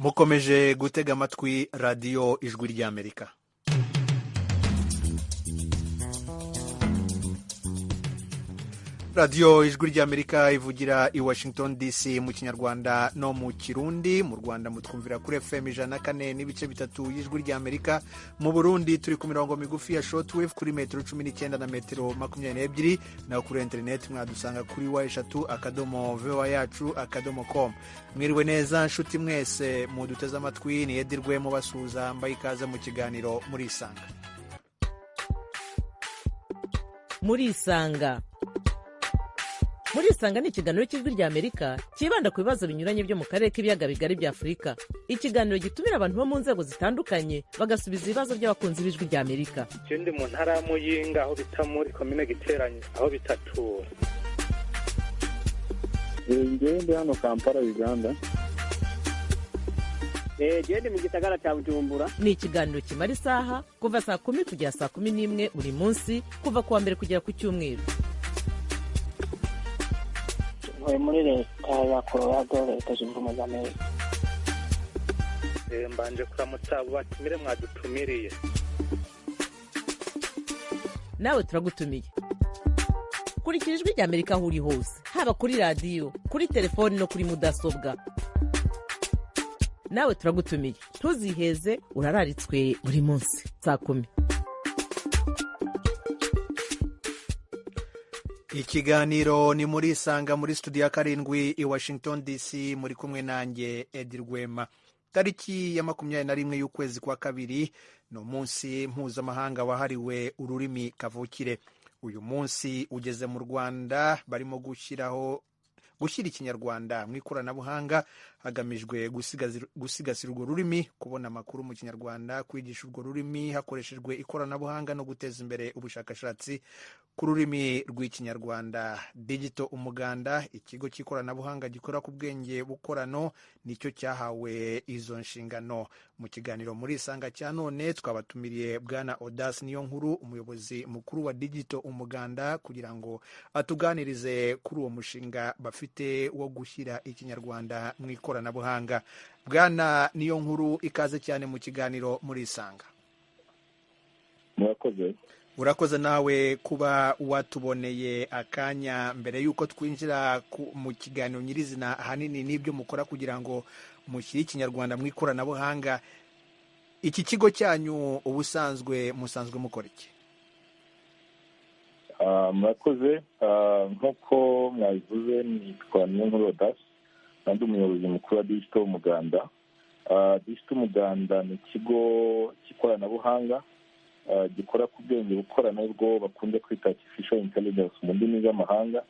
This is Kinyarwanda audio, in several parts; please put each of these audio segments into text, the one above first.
mukomeje gutega amatwi radiyo ijwi ry'Amerika. radiyo ijwi ry'Amerika ivugira i Washington DC mu kinyarwanda no mu kirundi. Mu Rwanda mutwumvira kuri FM 104.3 y'ijwi ry'Amerika. Mu Burundi turi ku mirongo migufi ya shortwave kuri metero 19 na metero 22, naho kuri internet mwadusanga kuri wa@voayacu.com. Mwiriwe neza nshuti mwese muduteze amatwi, ni Edirwe mubasuhuza, mbaye ikaze mu kiganiro Murisanga. Murisanga ni ikiganiro cy'ijwi ry'Amerika kibanda ku bibazo binyuranye byo mu karere k'ibiyaga bigari bya Afurika. Ikiganiro gitumira abantu bo mu nzego zitandukanye bagasubiza ibibazo by'abakunzi b'ijwi ry'Amerika. Ndi mu ntara ya Muyinga aho bita muri komine Giteranye aho bitatura. Ndi hano Kampala, Uganda. Ndi mu gisagara cya Bujumbura. Ni ikiganiro kimara isaha kuva saa 10 kugera saa 11 buri munsi, kuva kuwa mbere kugera ku cyumweru. Muri leta ya Colorado, leta zunze ubumwe za Amerika. Mbanje kuramutsa abo batumire mwadutumiriye. Nawe turagutumiye. Kurikira ijwi ry'Amerika aho uri hose, haba kuri radiyo, kuri telefoni no kuri mudasobwa. Nawe turagutumiye, ntuziheze, urararitswe buri munsi saa 10. Ikiganiro ni Murisanga muri studio ya 7 i Washington DC, muri kumwe nanjye Edi Rwema. Tariki ya 21 y'ukwezi kwa kabiri no munsi mpuzamahanga wahariwe ururimi kavukire. Uyu munsi ugeze mu Rwanda, barimo gushyira ikinyarwanda mu ikoranabuhanga hagamijwe gusigasira urwo rurimi, kubona amakuru mu kinyarwanda, kwigisha urwo rurimi hakoreshejwe ikoranabuhanga no guteza imbere ubushakashatsi ku rurimi rw'ikinyarwanda. Digital Umuganda, ikigo cy'ikoranabuhanga gikora ku bwenge bukorano, nicyo cyahawe izo nshingano. Mu kiganiro Murisanga cya none twabatumiriye Bwana Audace Niyonkuru, umuyobozi mukuru wa Digital Umuganda, kugira ngo atuganirize kuri uwo mushinga bafite wo gushyira ikinyarwanda mu ikoranabuhanga. Bwana Niyonkuru, ikaze cyane mu kiganiro Murisanga. Murakoze. Urakoze nawe kuba watuboneye akanya mbere y'uko twinjira mu kiganiro nyirizina ahanini n'ibyo mukora kugira ngo mushyire ikinyarwanda mu ikoranabuhanga. Iki kigo cyanyu ubusanzwe musanzwe mukora iki? Murakoze. Nk'uko mwabivuze, nitwa Niyonkuru Audace, kandi umuyobozi mukuru wa Digital Umuganda. Digital Umuganda ni ikigo cy'ikoranabuhanga gikora ku bwenge bukorano, bwo bakunze kwita artificial intelligence mu ndimi z'amahanga,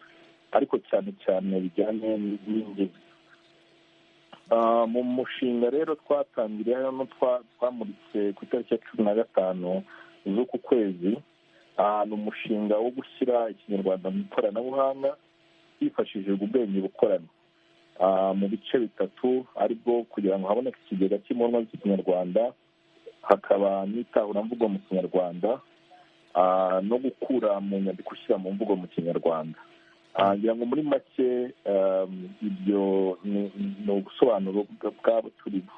ariko cyane cyane bijyanye n'indimi. Mu mushinga rero twatangiriye hano, twamuritse ku itariki ya 15 z'uku kwezi. Ni umushinga wo gushyira ikinyarwanda mu ikoranabuhanga hifashishijwe ubwenge bukorano mu bice bitatu, aribwo kugira ngo haboneke ikigega cy'imponwa z'ikinyarwanda, hakaba n'itahuramvugo mu kinyarwanda, no gukura mu nyandiko ushyira mu mvugo mu kinyarwanda. Ngira ngo muri make ibyo ni ubusobanuro bwabo turimo.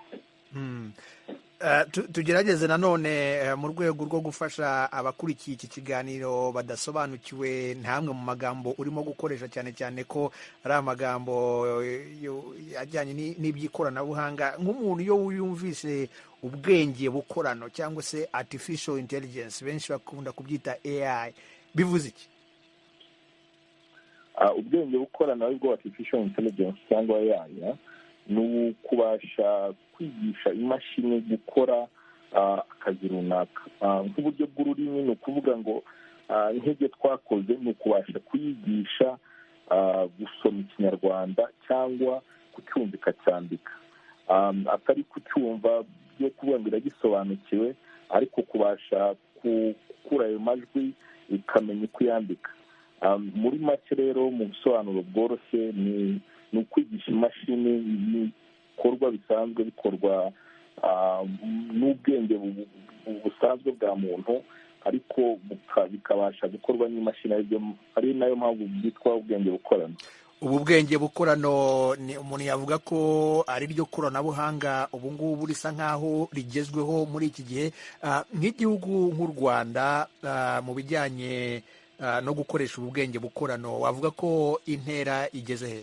Tugerageze nanone mu rwego rwo gufasha abakurikiye iki kiganiro badasobanukiwe ntamwe mu magambo urimo gukoresha, cyane cyane ko ari amagambo ajyanye n'iby'ikoranabuhanga. Nk'umuntu iyo yumvise ubwenge bukorano cyangwa se artificial intelligence, benshi bakunda kubyita AI, bivuze iki? Ubwenge bukorano aribwo artificial intelligence cyangwa AI ni ukubasha kwigisha imashini gukora akazi runaka. Nk'uburyo bw'ururimi, ni ukuvuga ngo nk'ibyo twakoze ni ukubasha kuyigisha gusoma ikinyarwanda cyangwa kucyumva ikacyandika, atari kucyumva byo kuvuga ngo iragisobanukiwe, ariko kubasha gukura ayo majwi ikamenya uko yandika. Muri make rero, mu busobanuro bworoshye, ni ukwigisha imashini ibikorwa bisanzwe bikorwa n'ubwenge busanzwe bwa muntu, ariko bikabasha gukorwa n'imashini, ari nayo mpamvu byitwa ubwenge bukorano. ubu bwenge bukorano ni umuntu yavuga ko ari ryo koranabuhanga ubu ngubu risa nk'aho rigezweho muri iki gihe. Nk'igihugu nk'u Rwanda mu bijyanye no gukoresha ubu bwenge bukorano wavuga ko intera igeze he?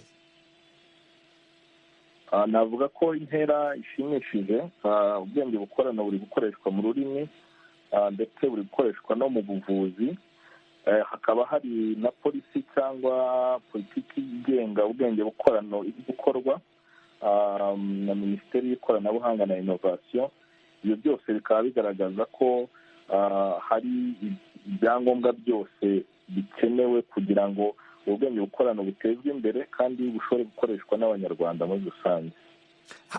Navuga ko intera ishimishije. Ubwenge bukorano buri gukoreshwa mu rurimi ndetse buri gukoreshwa no mu buvuzi. Hakaba hari na polisi cyangwa politiki igenga ubwenge bukorano iri gukorwa na Minisiteri y'Ikoranabuhanga na Innovation. Ibyo byose bikaba bigaragaza ko hari ibyangombwa byose bikenewe kugira ngo ubwenge bukorano butezwe imbere kandi bushobore gukoreshwa n'Abanyarwanda muri rusange.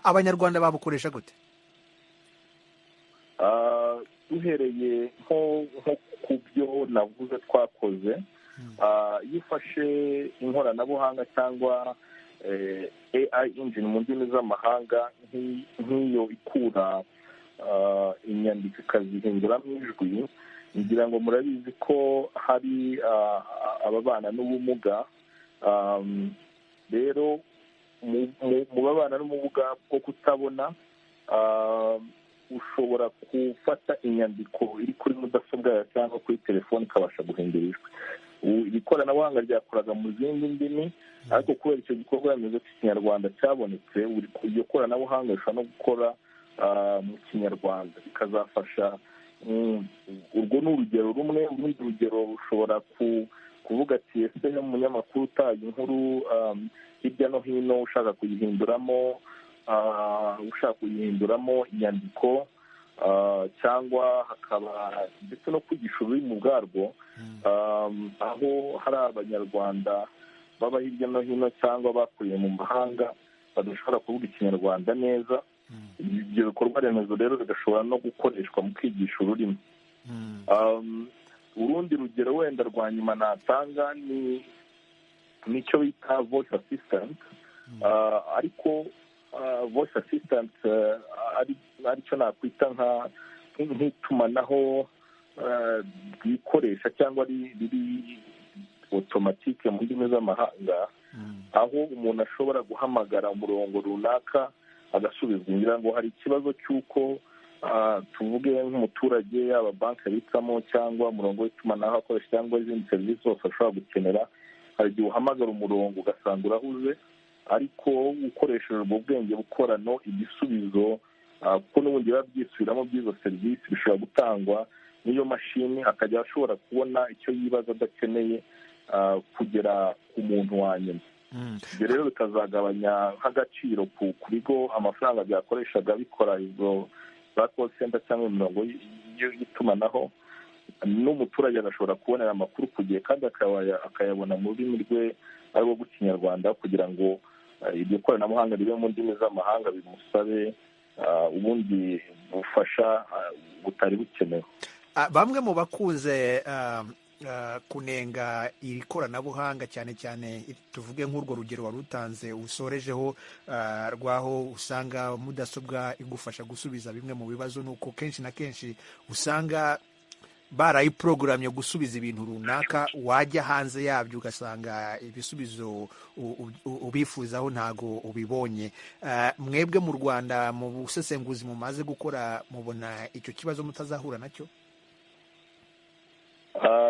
Abanyarwanda babukoresha gute? Duhereye nko ku byo navuze twakoze, iyo ufashe inkoranabuhanga cyangwa AI engine mu ndimi z'amahanga nk'iyo ikura inyandiko ikazihinduramo ijwi, ngira ngo murabizi ko hari ababana n'ubumuga. Rero mu babana n'ubumuga bwo kutabona ushobora gufata inyandiko iri kuri mudasobwa yawe cyangwa kuri telefoni ikabasha guhindura ijwi. Iri koranabuhanga ryakoraga mu zindi ndimi, ariko kubera icyo gikorwa remezo cy'ikinyarwanda cyabonetse, iryo koranabuhanga rishobora no gukora mu kinyarwanda bikazafasha. Urwo ni urugero rumwe. Urundi rugero ushobora kuvuga ati ese umunyamakuru utaye inkuru hirya no hino ushaka kuyihinduramo inyandiko, cyangwa hakaba ndetse no kwigisha ururimi ubwarwo, aho hari Abanyarwanda baba hirya no hino cyangwa bakuriye mu mahanga badashobora kuvuga ikinyarwanda neza. Ibyo bikorwa remezo rero bigashobora no gukoreshwa mu kwigisha ururimi. Urundi rugero wenda rwa nyuma natanga ni icyo bita voice assistant, ariko voice assistant aricyo nakwita nk'itumanaho ryikoresha cyangwa riri automatique mu ndimi z'amahanga, aho umuntu ashobora guhamagara umurongo runaka agasubizwa. Ngira ngo hari ikibazo cy'uko tuvuge nk'umuturage yaba banki abitsamo cyangwa umurongo w'itumanaho akoresha cyangwa izindi serivisi zose ashobora gukenera, hari igihe uhamagara umurongo ugasanga urahuze, ariko ukoresheje ubwo bwenge bukorano igisubizo, kuko n'ubundi biba byisubiramo by'izo serivisi, bishobora gutangwa n'iyo mashini, akajya ashobora kubona icyo yibaza adakeneye kugera ku muntu wa nyuma. Ibyo rero bikazagabanya nk'agaciro ku bigo amafaranga byakoreshaga bikora izo za call center cyangwa imirongo y'itumanaho, n'umuturage agashobora kubonera amakuru ku gihe kandi akayabona mu rurimi rwe ari rwo rw'ikinyarwanda, kugira ngo iryo koranabuhanga ribe mu ndimi z'amahanga bimusabe ubundi bufasha butari bukenewe. Bamwe mu bakunze kunenga iri koranabuhanga cyane cyane tuvuge nk'urwo rugero wari utanze usorejeho rwaho usanga mudasobwa igufasha gusubiza bimwe mu bibazo, nuko kenshi na kenshi usanga barayiprogrammye gusubiza ibintu runaka, wajya hanze yabyo ugasanga ibisubizo ubifuzaho ntago ubibonye. Mwebwe mu Rwanda mu busesenguzi mumaze gukora, mubona icyo kibazo mutazahura nacyo?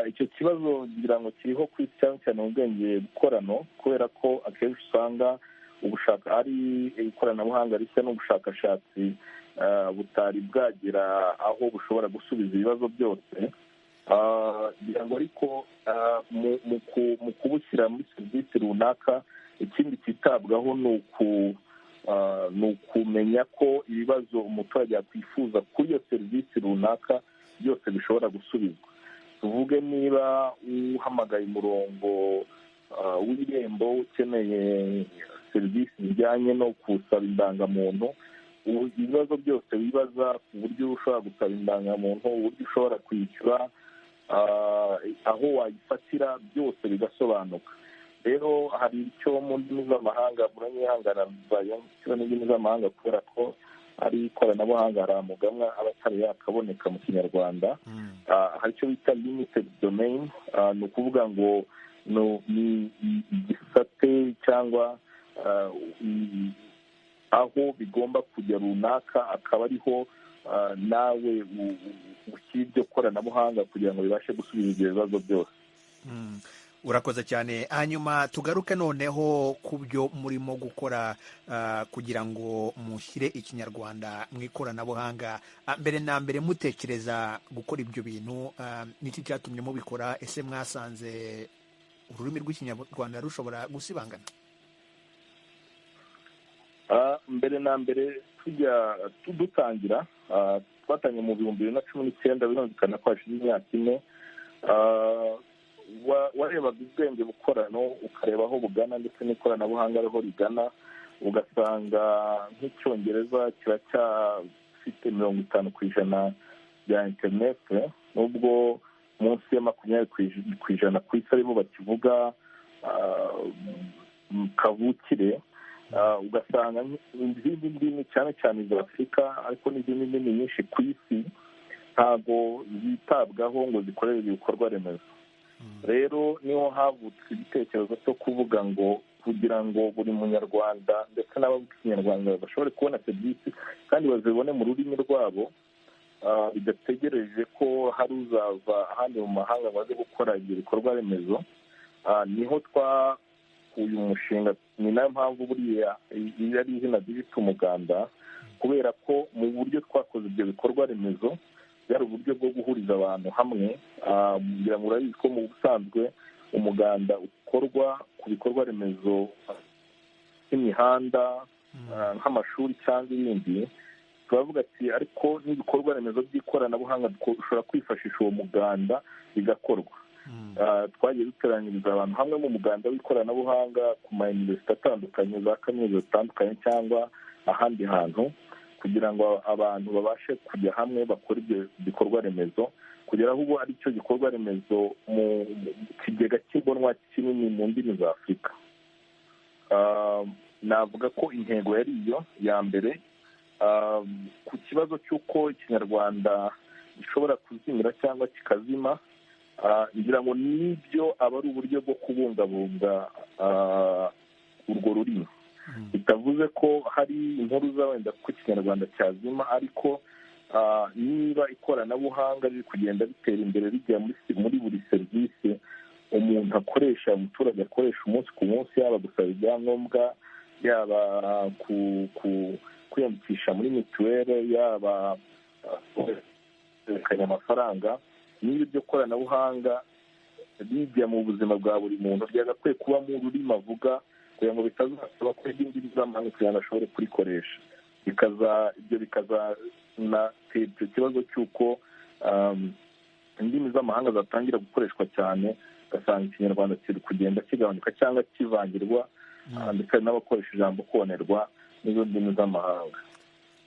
Icyo kibazo ngira ngo kiriho ku isi cyane cyane mu bwenge bukorano, kubera ko akenshi usanga ari ikoranabuhanga rishya n'ubushakashatsi butari bwagera aho bushobora gusubiza ibibazo byose. Ngira ngo ariko mu kubushyira muri serivisi runaka, ikindi cyitabwaho ni ukumenya ko ibibazo umuturage yakwifuza kuri iyo serivisi runaka byose bishobora gusubizwa. Tuvuge niba uhamagaye umurongo w'irembo ukeneye serivisi zijyanye no gusaba indangamuntu, ibibazo byose wibaza ku buryo ushobora gusaba indangamuntu, uburyo ushobora kwishyura, aho wayifatira byose bigasobanuka. Rero hari icyo mu ndimi z'amahanga, muranyihangana kiba n'indimi z'amahanga kubera ko ari ikoranabuhanga, hari amagamwa aba atari yakaboneka mu kinyarwanda. Hari icyo bita limited domain, ni ukuvuga ngo ni igisate cyangwa aho bigomba kujya runaka, akaba ariho nawe ushyira iryo koranabuhanga kugira ngo bibashe gusubiza ibyo bibazo byose. Urakoze cyane. Hanyuma tugaruke noneho ku byo murimo gukora kugira ngo mushyire ikinyarwanda mu ikoranabuhanga. Mbere na mbere mutekereza gukora ibyo bintu, niki cyatumye mubikora? Ese mwasanze ururimi rw'ikinyarwanda rushobora gusibangana? Mbere na mbere dutangira twatangiye mu 2019, birumvikana ko hashize imyaka ine. Warebaga ubwenge bukorano ukareba aho bugana ndetse n'ikoranabuhanga ariho rigana, ugasanga nk'icyongereza kiracyafite 50% bya interinete, nubwo munsi ya 20% ku isi aribo bakivuga kavukire. Ugasanga izindi ndimi cyane cyane iza Afurika ariko n'izindi ndimi nyinshi ku isi ntabwo zitabwaho ngo zikorere ibikorwa remezo. Rero niho havutse igitekerezo cyo kuvuga ngo kugira ngo buri munyarwanda ndetse n'abavuga ikinyarwanda bashobore kubona serivisi kandi bazibone mu rurimi rwabo, bidategereje ko hari uzava ahandi mu mahanga ngo aze gukora ibyo bikorwa remezo. Niho twakuye umushinga. Ni nayo mpamvu buriya iyo ari izina ryitwa umuganda, kubera ko mu buryo twakoze ibyo bikorwa remezo byari uburyo bwo guhuriza abantu hamwe. Kugira ngo urabizi ko mu busanzwe umuganda ukorwa ku bikorwa remezo nk'imihanda, nk'amashuri cyangwa ibindi. Turavuga ati ariko n'ibikorwa remezo by'ikoranabuhanga dushobora kwifashisha uwo muganda bigakorwa. Twagiye duteranyiriza abantu hamwe mu muganda w'ikoranabuhanga ku ma university atandukanye, za kaminuza zitandukanye cyangwa ahandi hantu, kugira ngo abantu babashe kujya hamwe bakora ibyo bikorwa remezo, kugera aho ubu ari cyo gikorwa remezo mu kigega cy'imbonwa kinini mu ndimi za Afurika. Navuga ko intego yari iyo ya mbere. Ku kibazo cy'uko ikinyarwanda gishobora kuzimira cyangwa kikazima, ngira ngo nibyo aba ari uburyo bwo kubungabunga urwo rurimi. Bitavuze ko hari impuruza wenda ko ikinyarwanda cyazima, ariko niba ikoranabuhanga riri kugenda ritera imbere rijya muri buri serivisi umuntu akoresha, umuturage akoresha umunsi ku munsi, yaba gusaba ibyangombwa, yaba kwiyandikisha muri mituweli, yaba kwerekana amafaranga, niba iryo koranabuhanga rijya mu buzima bwa buri muntu ryagakwiye kuba mu rurimi avuga, kugira ngo bitazasaba ko indimi z'amahanga kugira ngo ashobore kurikoresha. Ibyo bikazanatera icyo kibazo cy'uko indimi z'amahanga zatangira gukoreshwa cyane, ugasanga ikinyarwanda kiri kugenda kigabanuka cyangwa kivangirwa, ndetse n'abakoresha ijambo konerwa n'izo ndimi z'amahanga.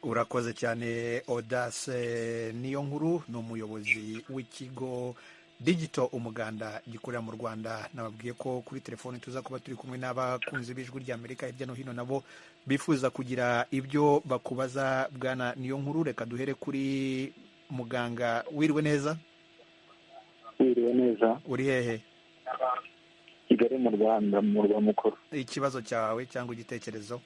Urakoze cyane. Audace Niyonkuru ni umuyobozi w'ikigo Digital Umuganda gikorera mu Rwanda. Nababwiye ko kuri telefoni tuza kuba turi kumwe n'abakunzi b'ijwi ry'Amerika hirya no hino, nabo bifuza kugira ibyo bakubaza. Bwana Niyonkuru, reka duhere kuri muganga. Wiriwe neza? Wiriwe neza. Uri hehe? Kigali mu Rwanda, mu murwa mukuru. Ikibazo cyawe cyangwa igitekerezo?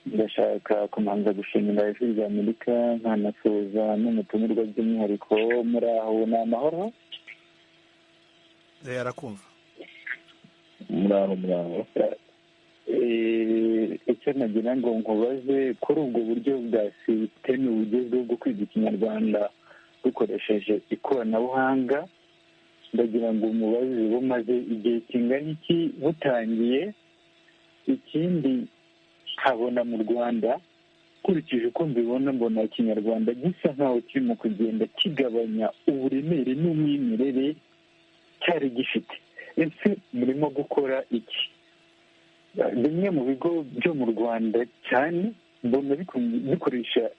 Ndashaka kumanza gushimira ijwi ry'Amerika, nkanasoza n'umutumirwa by'umwihariko. Muri aho ni amahoro? Arakumva. Muraho. Icyo nagira ngo nkubaze kuri ubwo buryo bwa sisiteme bugezweho bwo kwiga ikinyarwanda dukoresheje ikoranabuhanga, ndagira ngo umubaze bumaze igihe kingana iki butangiye? Ikindi nkabona mu Rwanda, ukurikije uko mbibona, mbona ikinyarwanda gisa nkaho kirimo kugenda kigabanya uburemere n'umwimerere cyari gifite. Ese murimo gukora iki? Bimwe mu bigo byo mu Rwanda cyane mbona bikoresha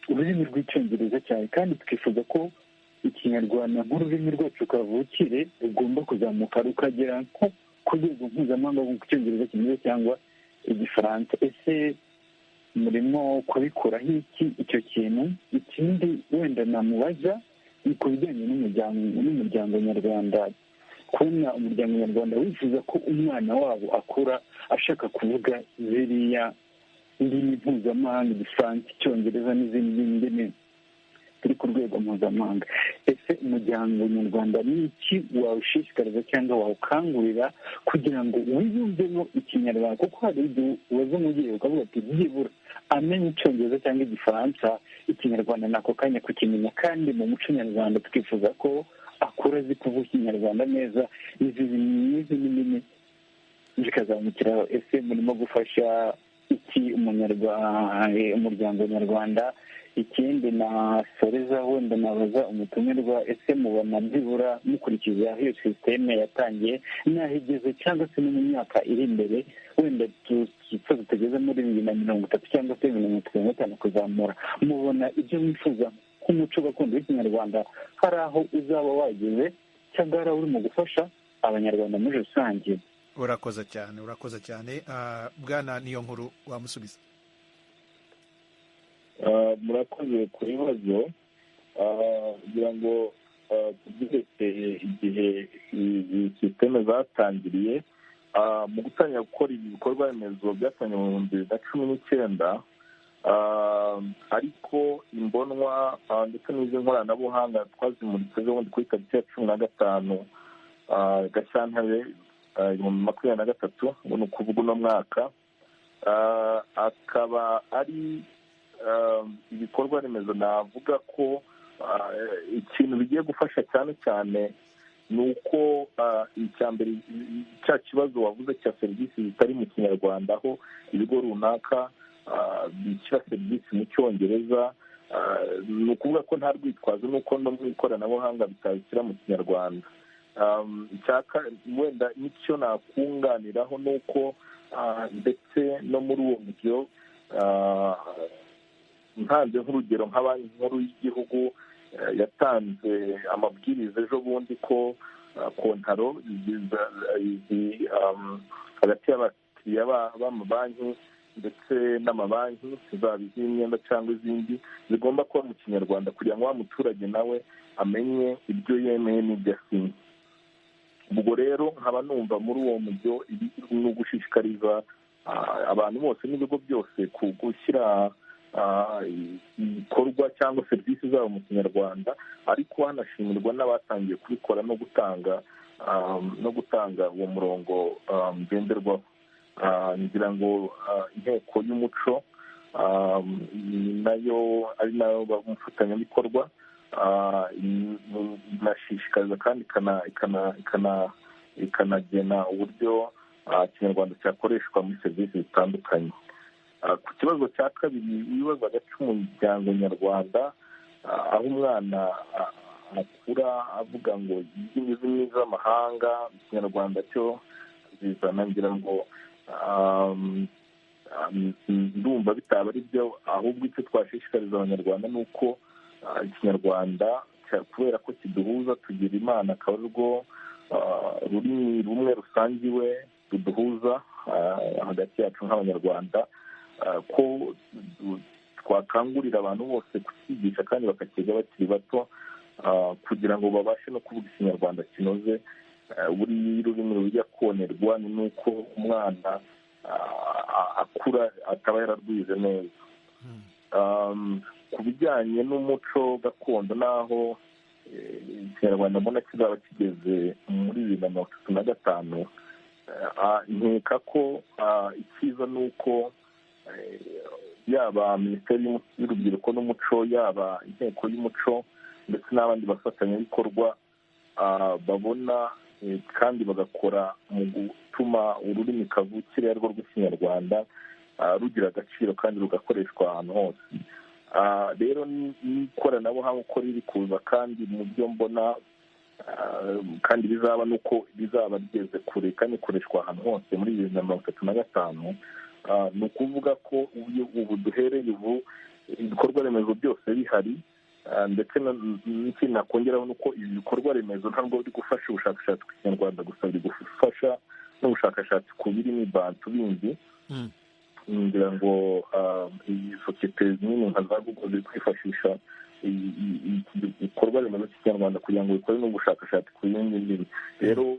ururimi rw'icyongereza cyane, kandi twifuza ko ikinyarwanda nk'ururimi rwacu kavukire rugomba kuzamuka rukagera nko ku rwego mpuzamahanga nk'uko icyongereza kimeze cyangwa igifaransa. Ese murimo kubikoraho iki icyo kintu? Ikindi wenda namubaza ni ku bijyanye n'umuryango nyarwanda kubona umuryango nyarwanda wifuza ko umwana wabo akura ashaka kuvuga ziriya ndimi mpuzamahanga, igifaransa, icyongereza n'izindi ndimi turi ku rwego mpuzamahanga. Ese umuryango nyarwanda ni iki wawushishikariza cyangwa wawukangurira kugira ngo wiyumvemo ikinyarwanda? Kuko hari igihe ubaza umubyeyi ukavuga ati byibura amenye icyongereza cyangwa igifaransa, ikinyarwanda ni ako kanya kukimenya, kandi mu muco nyarwanda twifuza ko akura azi kuvuga ikinyarwanda neza, n'izindi ndimi zikazamukiraho. Ese murimo gufasha iki umuryango nyarwanda? Ikindi nasoreza wenda nabaza umutumirwa, ese mubona byibura mukurikiza aho iyo sisiteme yatangiye n'aho igeze, cyangwa se no mu myaka iri imbere, wenda tugeze muri 2030 cyangwa se 2035 kuzamura, mubona ibyo mwifuza nk'umuco gakondo w'ikinyarwanda hari aho uzaba wageze, cyangwa hari aho urimo gufasha abanyarwanda muri rusange? urakoze cyane. Bwana Niyonkuru wamusubiza. murakoze ku bibazo. kugira ngo tubyerekeye igihe sisiteme zatangiriye, mu gutangira gukora ibi bikorwa remezo byatangiye mu 2019, ariko imbonwa ndetse n'izi nkoranabuhanga twazimuritse ubundi kuri tariki ya 15 Gashyantare 2023, ngo ni ukuvuga uno mwaka. Akaba ari ibikorwa remezo navuga ko ikintu bigiye gufasha cyane cyane ni uko icya mbere cya kibazo wavuze cya serivisi zitari mu kinyarwanda, aho ibigo runaka bishyira serivisi mu cyongereza, ni ukuvuga ko nta rwitwazo n'uko no mu ikoranabuhanga bitabishyira mu kinyarwanda. Wenda n'icyo nakunganiraho ni uko ndetse no muri uwo buryo ntanze nk'urugero nka banki nkuru y'igihugu yatanze amabwiriza ejo bundi ko kontaro hagati y'abakiriya b'amabanki ndetse n'amabanki, zaba iz'imyenda cyangwa izindi, zigomba kuba mu kinyarwanda kugira ngo wa muturage nawe amenye ibyo yemeye n'ibyo asinye. ubwo rero nkaba numva muri uwo mujyo ni ugushishikariza abantu bose n'ibigo byose gushyira ibikorwa cyangwa serivisi zabo mu kinyarwanda, ariko hanashimirwa n'abatangiye kubikora no gutanga uwo murongo ngenderwaho. ngira ngo inteko y'umuco nayo ari nayo umufatanyabikorwa, inashishikariza kandi ikanagena uburyo ikinyarwanda cyakoreshwa muri serivisi zitandukanye. Ku kibazo cya kabiri wibazaga cy'umuryango nyarwanda, aho umwana akura avuga ngo indimi zimwe z'amahanga, ikinyarwanda cyo zizana, ngira ngo ndumva bitaba ari byo, ahubwo icyo twashishikariza abanyarwanda ni uko ikinyarwanda kubera ko kiduhuza, tugira Imana akaba arirwo rurimi rumwe rusangiwe ruduhuza hagati yacu nk'abanyarwanda, ko twakangurira abantu bose kukigisha kandi bakakiga bakiri bato, kugira ngo babashe no kuvuga ikinyarwanda kinoze. buri rurimi rujya konerwa ni nuko umwana akura ataba yararwize neza. Ku bijyanye n'umuco gakondo n'aho ikinyarwanda mbona kizaba kigeze muri 2035, nkeka ko icyiza ni uko yaba minisiteri y'urubyiruko n'umuco, yaba inteko y'umuco ndetse n'abandi bafatanyabikorwa babona kandi bagakora mu gutuma ururimi kavukire arirwo rw'ikinyarwanda rugira agaciro kandi rugakoreshwa ahantu hose. Rero n'ikoranabuhanga uko riri kuza kandi mu byo mbona kandi bizaba nuko bizaba rigeze kure kandi ikoreshwa ahantu hose muri 2035, ni ukuvuga ko ubu duhereye ubu ibikorwa remezo byose bihari, ndetse n'ikindi nakongeraho ni uko ibi bikorwa remezo ntabwo biri gufasha ubushakashatsi ku kinyarwanda gusa, biri gufasha n'ubushakashatsi ku birimi bantu bindi. ngira ngo iyi sosiyete nini nka za Google ziri kwifashisha ibikorwa remezo cy'ikinyarwanda kugira ngo bikore n'ubushakashatsi ku bindi ndimi. Rero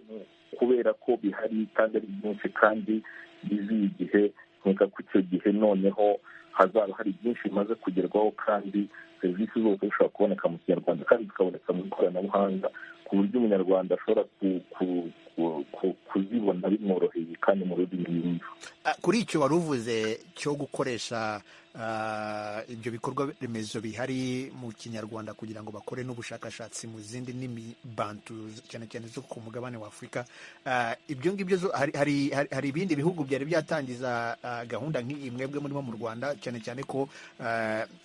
ko bihari kandi ari byinshi kandi biziye igihe, nkeka ko icyo gihe noneho hazaba hari byinshi bimaze kugerwaho kandi serivisi zose zishobora kuboneka mu kinyarwanda kandi zikaboneka mu ikoranabuhanga ku buryo umunyarwanda ashobora kuzibona bimworoheye kandi mu rurimi yumva. Kuri icyo wari uvuze cyo gukoresha ibyo bikorwa remezo bihari mu kinyarwanda kugira ngo bakore n'ubushakashatsi mu zindi ndimi bantu cyane cyane zo ku mugabane wa Afurika, ibyo ngibyo hari ibindi bihugu byari byatangiza gahunda nk'iyi mwebwe murimo mu Rwanda, cyane cyane ko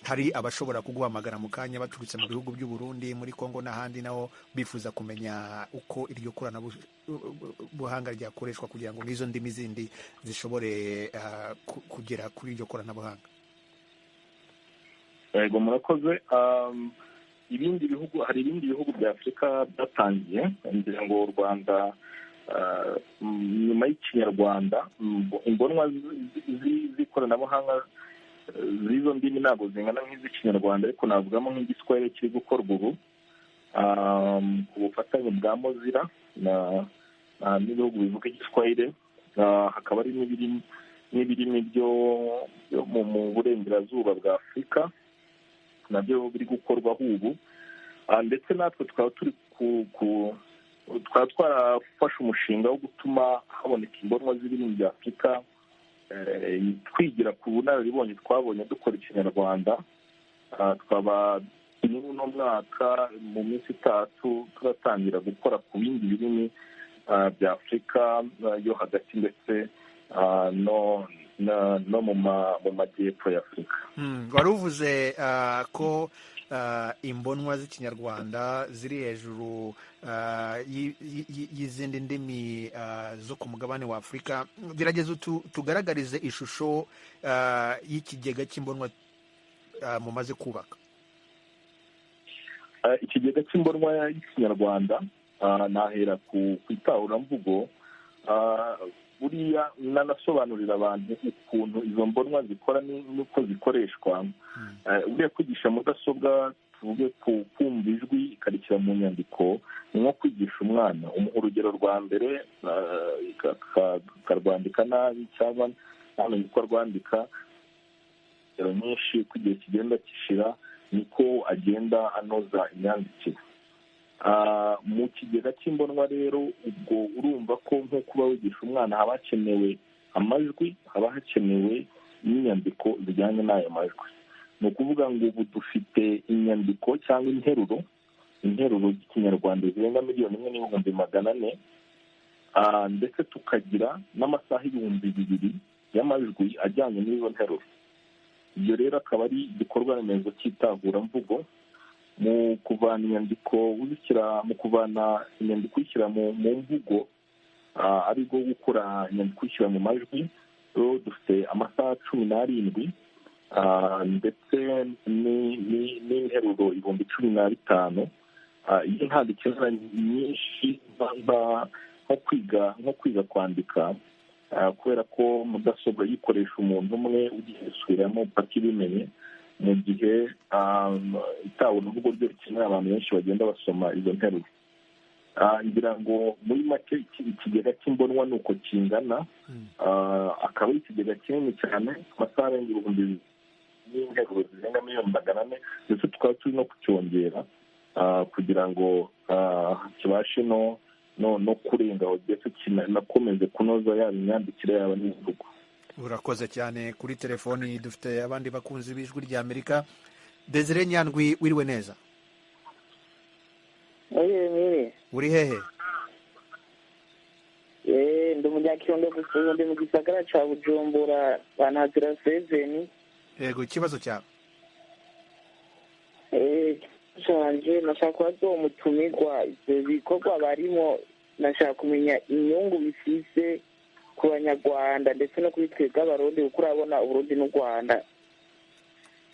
hari abashobora kuguhamagara mu kanya baturutse mu bihugu by'u Burundi, muri Kongo n'ahandi, naho bifuza kumenya uko iryo koranabuhanga ryakoreshwa kugira ngo n'izo ndimi zindi zishobore kugera kuri iryo koranabuhanga. Yego murakoze. Hari ibindi bihugu bya Afurika byatangiye, ngira ngo u Rwanda nyuma y'ikinyarwanda imbonwa z'ikoranabuhanga z'izo ndimi ntabwo zingana nk'iz'ikinyarwanda, ariko navugamo nk'igiswahili kiri gukorwa ubu ku bufatanye bwa Mozilla n'ibihugu bivuga igiswahili. Hakaba hari n'ibirimi byo mu burengerazuba bwa Afurika nabyo biri gukorwaho ubu, ndetse natwe tukaba twaba twarafashe umushinga wo gutuma haboneka imbonwa z'ibirimi bya Afurika, twigira ku bunararibonye twabonye dukora ikinyarwanda. Twaba uno mwaka mu minsi 3 turatangira gukora ku bindi birimi bya Afurika yo hagati ndetse no mu majyepfo ya Afurika. Wari uvuze ko imbonwa z'ikinyarwanda ziri hejuru y'izindi ndimi zo ku mugabane wa Afurika. Gerageza tugaragarize ishusho y'ikigega cy'imbonwa mumaze kubaka. Ikigega cy'imbonwa y'ikinyarwanda nahera ku itahuramvugo. Buriya nanasobanurira abantu ukuntu izo mbonwa zikora n'uko zikoreshwa. Buriya kwigisha mudasobwa, tuvuge kumva ijwi ikarikira mu nyandiko, ni nko kwigisha umwana. Urugero rwa mbere akarwandika nabi cyangwa ntamenye uko arwandika, ingero nyinshi uko igihe kigenda gishira niko agenda anoza imyandikire. Mu kigega cy'imbonwa rero ubwo urumva ko nko kuba wigisha umwana haba hakenewe amajwi, haba hakenewe n'inyandiko zijyanye n'ayo majwi. Ni ukuvuga ngo ubu dufite inyandiko cyangwa interuro z'ikinyarwanda zirenga 1,400,000, ndetse tukagira n'amasaha 2,000 y'amajwi ajyanye n'izo nteruro. Ibyo rero akaba ari igikorwa remezo cy'itahuramvugo mu kuvana inyandiko uyishyira mu mvugo, ari bwo gukora inyandiko uyishyira mu majwi. Rero dufite amasaha 17 ndetse n'interuro 15,000. Iyo ntabwo ikenera nyinshi nko kwiga kwandika, kubera ko mudasobwa yikoresha umuntu umwe ugisubiramo paka ibimenye, mu gihe itahuramvugo ryo rikenera abantu benshi bagenda basoma izo nteruro. Ngira ngo muri make ikigega cy'imbonwa ni uko kingana, akaba ari ikigega kinini cyane, amasaha arenga 1,000 n'interuro zirenga 1,400,000, ndetse tukaba turi no kucyongera kugira ngo kibashe no kurengaho ndetse kinakomeze kunoza yaba imyandikire yaba n'imvugo. Urakoze cyane. Kuri telefoni dufite abandi bakunzi b'ijwi rya Amerika. Desire Nyandwi, wiriwe neza? Uri hehe? Ndi umunyakirundo gusa, ndi mu gisagara cya Bujumbura, banazira 7. Yego, ikibazo cyawe? Cyanje nashaka kubaza uwo mutumirwa ibyo bikorwa barimo, nashaka kumenya inyungu bifise ku banyarwanda ndetse no kuri twebwe abarundi, kuko urabona Uburundi n'u Rwanda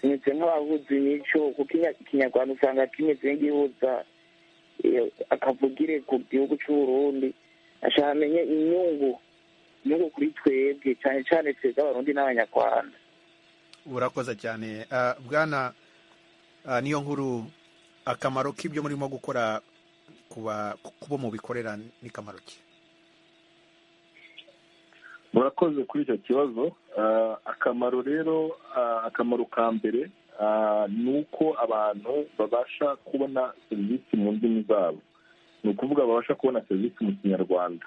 kimeze nk'abahuza imico, kuko ikinyarwanda usanga kimeze nk'igihuza akavugire ku gihugu cy'Uburundi. Nashaka amenye inyungu kuri twebwe, cyane cyane twebwe abarundi n'abanyarwanda. Urakoze cyane. Bwana niyo nkuru, akamaro k'ibyo murimo gukora kubo mubikorera ni kamaro ki? murakoze kuri icyo kibazo. Akamaro rero, akamaro ka mbere ni uko abantu babasha kubona serivisi mu ndimi zabo, ni ukuvuga babasha kubona serivisi mu kinyarwanda.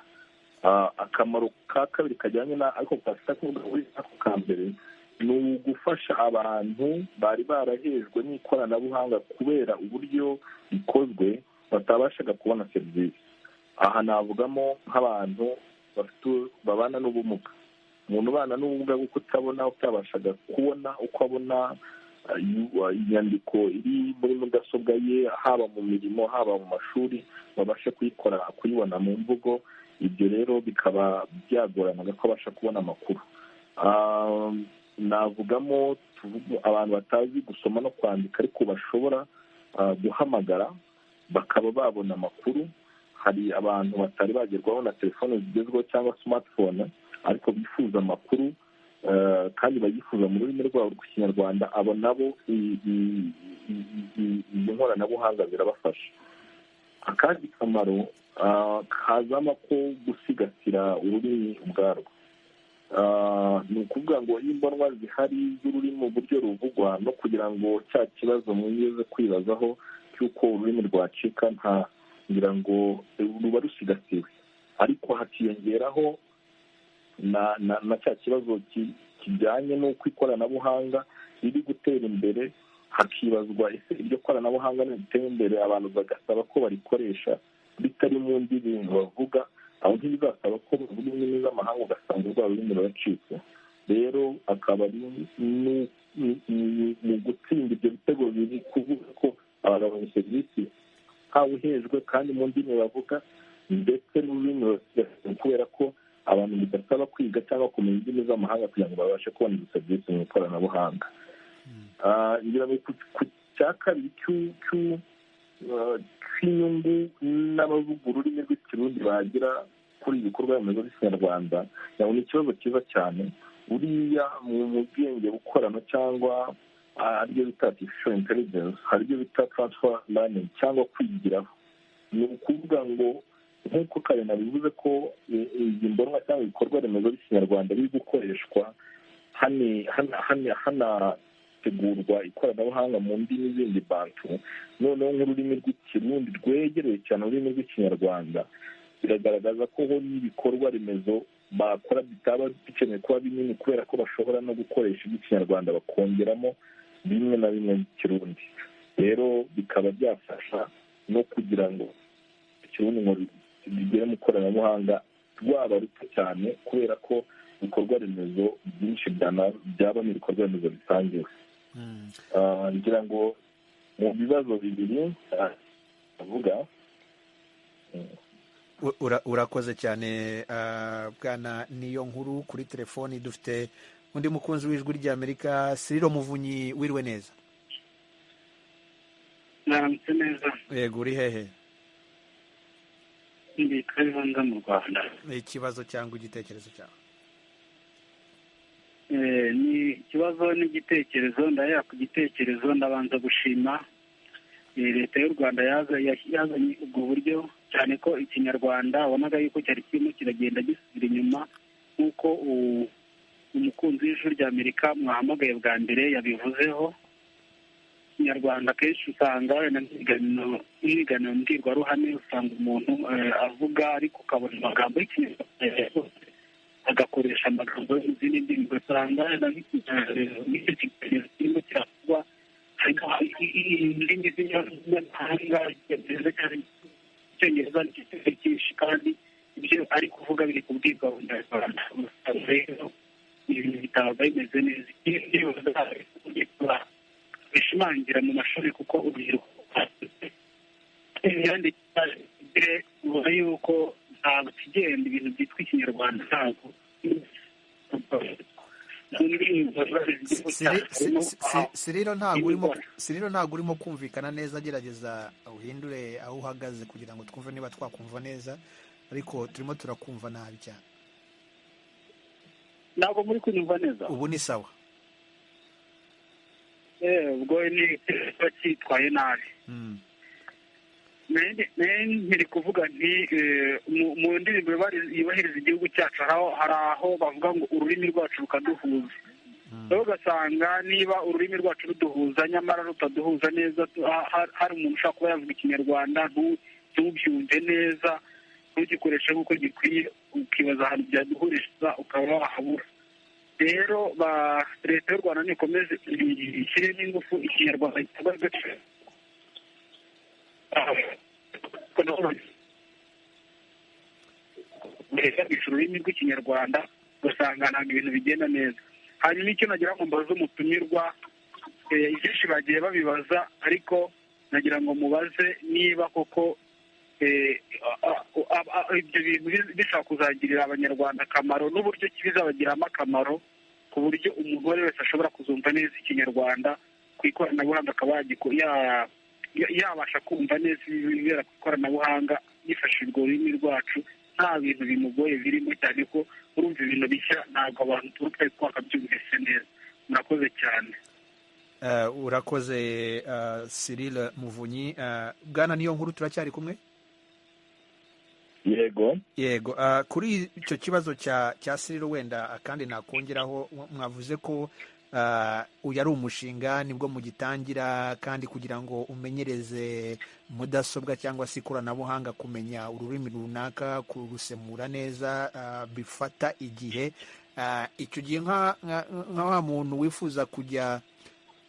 Akamaro ka kabiri kajyanye na ariko twafite kuvuga kuri ako ka mbere ni ugufasha abantu bari barahejwe n'ikoranabuhanga kubera uburyo bikozwe batabashaga kubona serivisi. Aha navugamo nk'abantu babana n'ubumuga. Umuntu ubana n'ubumuga bwo kutabona, utabashaga kubona uko abona inyandiko iri muri mudasobwa ye, haba mu mirimo haba mu mashuri, babasha kuyibona mu mvugo. Ibyo rero bikaba byagoranaga ko abasha kubona amakuru. Navugamo abantu batazi gusoma no kwandika ariko bashobora guhamagara bakaba babona amakuru. Hari abantu batari bagerwaho na telefone zigezweho cyangwa smartphone ariko bifuza amakuru kandi bayifuza mu rurimi rwabo rw'ikinyarwanda. Abo nabo izi nkoranabuhanga zirabafasha. Akandi kamaro kazamo ko gusigasira ururimi ubwarwo. Ni ukuvuga ngo iyo imbonwa zihari z'ururimi uburyo ruvugwa, no kugira ngo cya kibazo mwigeze kwibazaho cy'uko ururimi rwacika, ngira ngo ruba rusigasiwe, ariko hakiyongeraho na cya kibazo kijyanye n'uko ikoranabuhanga riri gutera imbere, hakibazwa ese iryo koranabuhanga riteye imbere abantu bagasaba ko barikoresha bitari mu ndimi bavuga, aho ntibizasaba ko bavuga indimi z'amahanga ugasanga urwa rurimi ruracitse. Rero akaba ari mu gutsinda ibyo bitego biri kuvuga ko abagabanya serivisi ntawe uhejwe kandi mu ndimi bavuga ndetse n'ururimi rurasigasirwa, kubera ko abantu bidasaba kwiga cyangwa kumenya indimi z'amahanga kugira ngo babashe kubona izo serivisi mu ikoranabuhanga. ngira ngo ku cya kabiri cy'inyungu n'abavuga ururimi rw'ikirundi bagira kuri ibi bikorwa remezo by'ikinyarwanda, ni ikibazo cyiza cyane. Buriya mu bwenge bukorano cyangwa aribyo bita artificial intelligence, hari ibyo bita transfer learning cyangwa kwigiraho. Ni ukuvuga ngo nk'uko Karena bivuze ko izi mbonwa cyangwa ibikorwa remezo by'ikinyarwanda biri gukoreshwa hanategurwa ikoranabuhanga mu ndimi zindi bantu, noneho nk'ururimi rw'ikirundi rwegereye cyane ururimi rw'ikinyarwanda, biragaragaza ko ho n'ibikorwa remezo bakora bitaba bikeneye kuba binini, kubera ko bashobora no gukoresha iby'ikinyarwanda bakongeramo bimwe na bimwe by'ikirundi. Rero bikaba byafasha no kugira ngo ikirundi ngo bigere mu ikoranabuhanga rwaba ruto cyane, kubera ko ibikorwa remezo byinshi byaba mu bikorwa remezo bisangiwe. ngira ngo mu bibazo bibiri avuga. Urakoze cyane bwana niyo nkuru. Kuri telefoni dufite undi mukunzi w'ijwi ry'Amerika, Cyril Muvunyi. Wiriwe neza? Naramutse neza. Yego, uri hehe? Ndi Kayonza mu Rwanda. Ikibazo cyangwa igitekerezo cyawe? Ni ikibazo n'igitekerezo. Ndahera ku gitekerezo. Ndabanza gushima leta y'u Rwanda yazanye ubwo buryo, cyane ko ikinyarwanda wabonaga yuko cyari kirimo kiragenda gisubira inyuma, nk'uko umukunzi w'ijwi ry'Amerika mwahamagaye bwa mbere yabivuzeho. Ikinyarwanda kenshi usanga wenda nk'ibiganiro mbwirwaruhame, usanga umuntu avuga ariko ukabona amagambo y'ikinyarwanda agakoresha amagambo y'izindi ndimi, ugasanga wenda nk'icyo kiganiro kirimo kiravugwa indimi z'amahanga zimeze cyane icyongereza cyinshi, kandi ibyo ari kuvuga biri kubwirwa abanyarwanda. Rero ibintu bitaba bimeze neza. Ikindi bishimangira mu mashuri, kuko urubyiruko imyandikire ubona yuko ntabwo kigenda ibintu byitwa ikinyarwanda, ntabwo Cyril ntabwo urimo kumvikana neza. Gerageza uhindure aho uhagaze kugira ngo twumve niba twakumva neza, ariko turimo turakumva nabi cyane. ntabwo muri kunyumva neza? Ubu ni sawa. Ubwo ni kiba cyitwaye nabi. nkiri kuvuga nti mu ndirimbo yubahiriza igihugu cyacu hari aho bavuga ngo ururimi rwacu rukaduhuza, rero ugasanga niba ururimi rwacu ruduhuza nyamara rutaduhuza neza, hari umuntu ushobora kuba yavuga ikinyarwanda ntubyumve neza, ntugikoreshe nk'uko gikwiye, ukibaza ahantu byaduhuriza ukaba wahabura. rero leta y'u Rwanda nikomeze ishyiremo ingufu ikinyarwanda gitabwa agaciro ururimi rw'ikinyarwanda ugasanga ntabwo ibintu bigenda neza. Hanyuma icyo nagira ngo mbaze umutumirwa, ibyinshi bagiye babibaza, ariko nagira ngo mubaze niba koko ibyo bintu bishobora kuzagirira abanyarwanda akamaro n'uburyo bizabagiramo akamaro, ku buryo umuntu uwo ari wese ashobora kuzumva neza ikinyarwanda ku ikoranabuhanga, akaba yabasha kumva neza ibibera ku ikoranabuhanga yifashishije urwo rurimi rwacu nta bintu bimugoye birimo, cyane ko urumva ibintu bishya ntabwo abantu tuba twakabyumvise neza. Murakoze cyane. Urakoze Cyril Muvunyi. Bwana niyo nkuru turacyari kumwe? Yego. Kuri icyo kibazo cya Cyril wenda kandi nakongeraho, mwavuze ko uyu ari umushinga nibwo mugitangira, kandi kugira ngo umenyereze mudasobwa cyangwa se ikoranabuhanga kumenya ururimi runaka kurusemura neza bifata igihe. Icyo gihe nka wa muntu wifuza kujya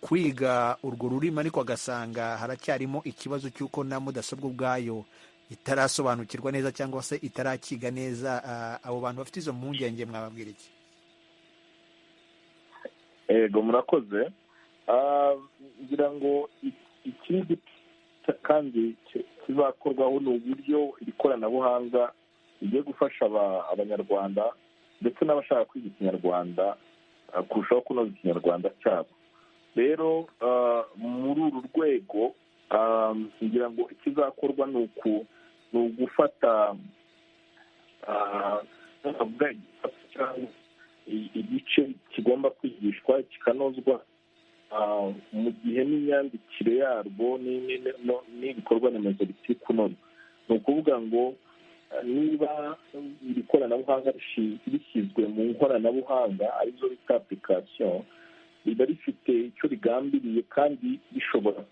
kwiga urwo rurimi ariko agasanga haracyarimo ikibazo cy'uko na mudasobwa ubwayo itarasobanukirwa neza cyangwa se itarakiga neza, abo bantu bafite izo mpungenge mwababwira iki? Ego, murakoze. Ngira ngo ikindi kandi kizakorwaho ni uburyo iri koranabuhanga rigiye gufasha abanyarwanda ndetse n'abashaka kwiga ikinyarwanda kurushaho kunoza ikinyarwanda cyabo. Rero muri uru rwego ngira ngo ikizakorwa ni ugufata igice kigomba kwigishwa kikanozwa mu gihe n'imyandikire yarwo n'ibikorwa remezo bikiri kunozwa. Ni ukuvuga ngo niba iri koranabuhanga rishyizwe mu nkoranabuhanga arizo bita application, riba rifite icyo rigambiriye kandi rishobora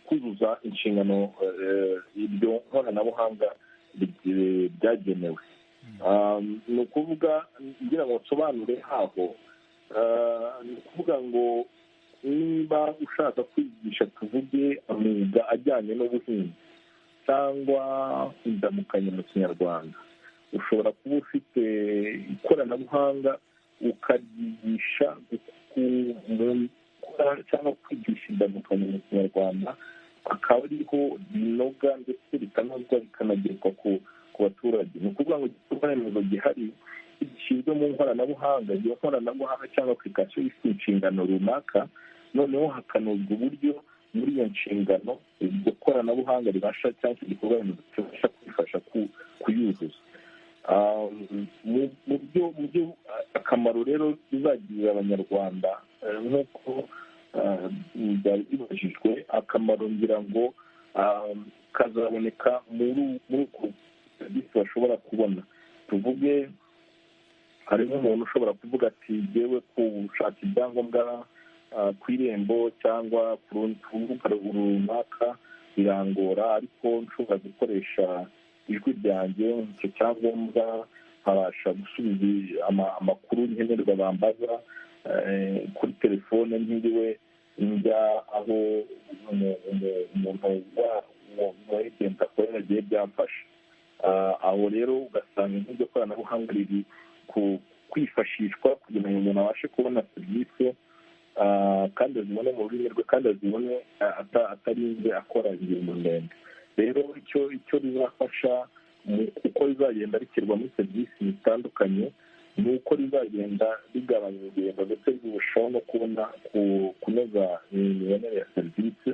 kuzuza inshingano iryo nkoranabuhanga ryagenewe. Ni ukuvuga ngira ngo nsobanure haho, ni ukuvuga ngo niba ushaka kwigisha tuvuge amwuga ajyanye n'ubuhinzi cyangwa indamukanyo mu kinyarwanda, ushobora kuba ufite ikoranabuhanga ukaryigisha cyangwa kwigisha indamukanyo mu kinyarwanda, akaba ariho rinoga ndetse rikanozwa rikanagerwa ku baturage. Ni ukuvuga ngo igikorwa remezo gihari gishyizwe mu nkoranabuhanga, iyo nkoranabuhanga cyangwa application ifite inshingano runaka, noneho hakanozwa uburyo muri iyo nshingano iryo koranabuhanga ribasha cyangwa igikorwa remezo kibasha kwifasha kuyuzuza. Mu byo akamaro rero bizagirira abanyarwanda nk'uko byari bibajijwe, akamaro ngira ngo kazaboneka muri uko serivisi bashobora kubona. Tuvuge harimo umuntu ushobora kuvuga ati yewe gushaka ibyangombwa ku irembo cyangwa ku rubuga runaka birangora, ariko nshobora gukoresha ijwi ryanjye icyo cyangombwa nkabasha gusubiza amakuru nkenerwa bambaza kuri telefone, ntiriwe njya aho umuntu wagenda akorera agiye byamfasha. Aho rero ugasanga nk'iryo koranabuhanga riri kwifashishwa kugira ngo umuntu abashe kubona serivisi kandi azibone mu rurimi rwe, kandi azibone atarinze akora ingendo ndende. Rero icyo rizafasha uko rizagenda rishyirwa muri serivisi zitandukanye, ni uko rizagenda rigabanya ingendo ndetse rirushaho no kubona kunoza imibonere ya serivisi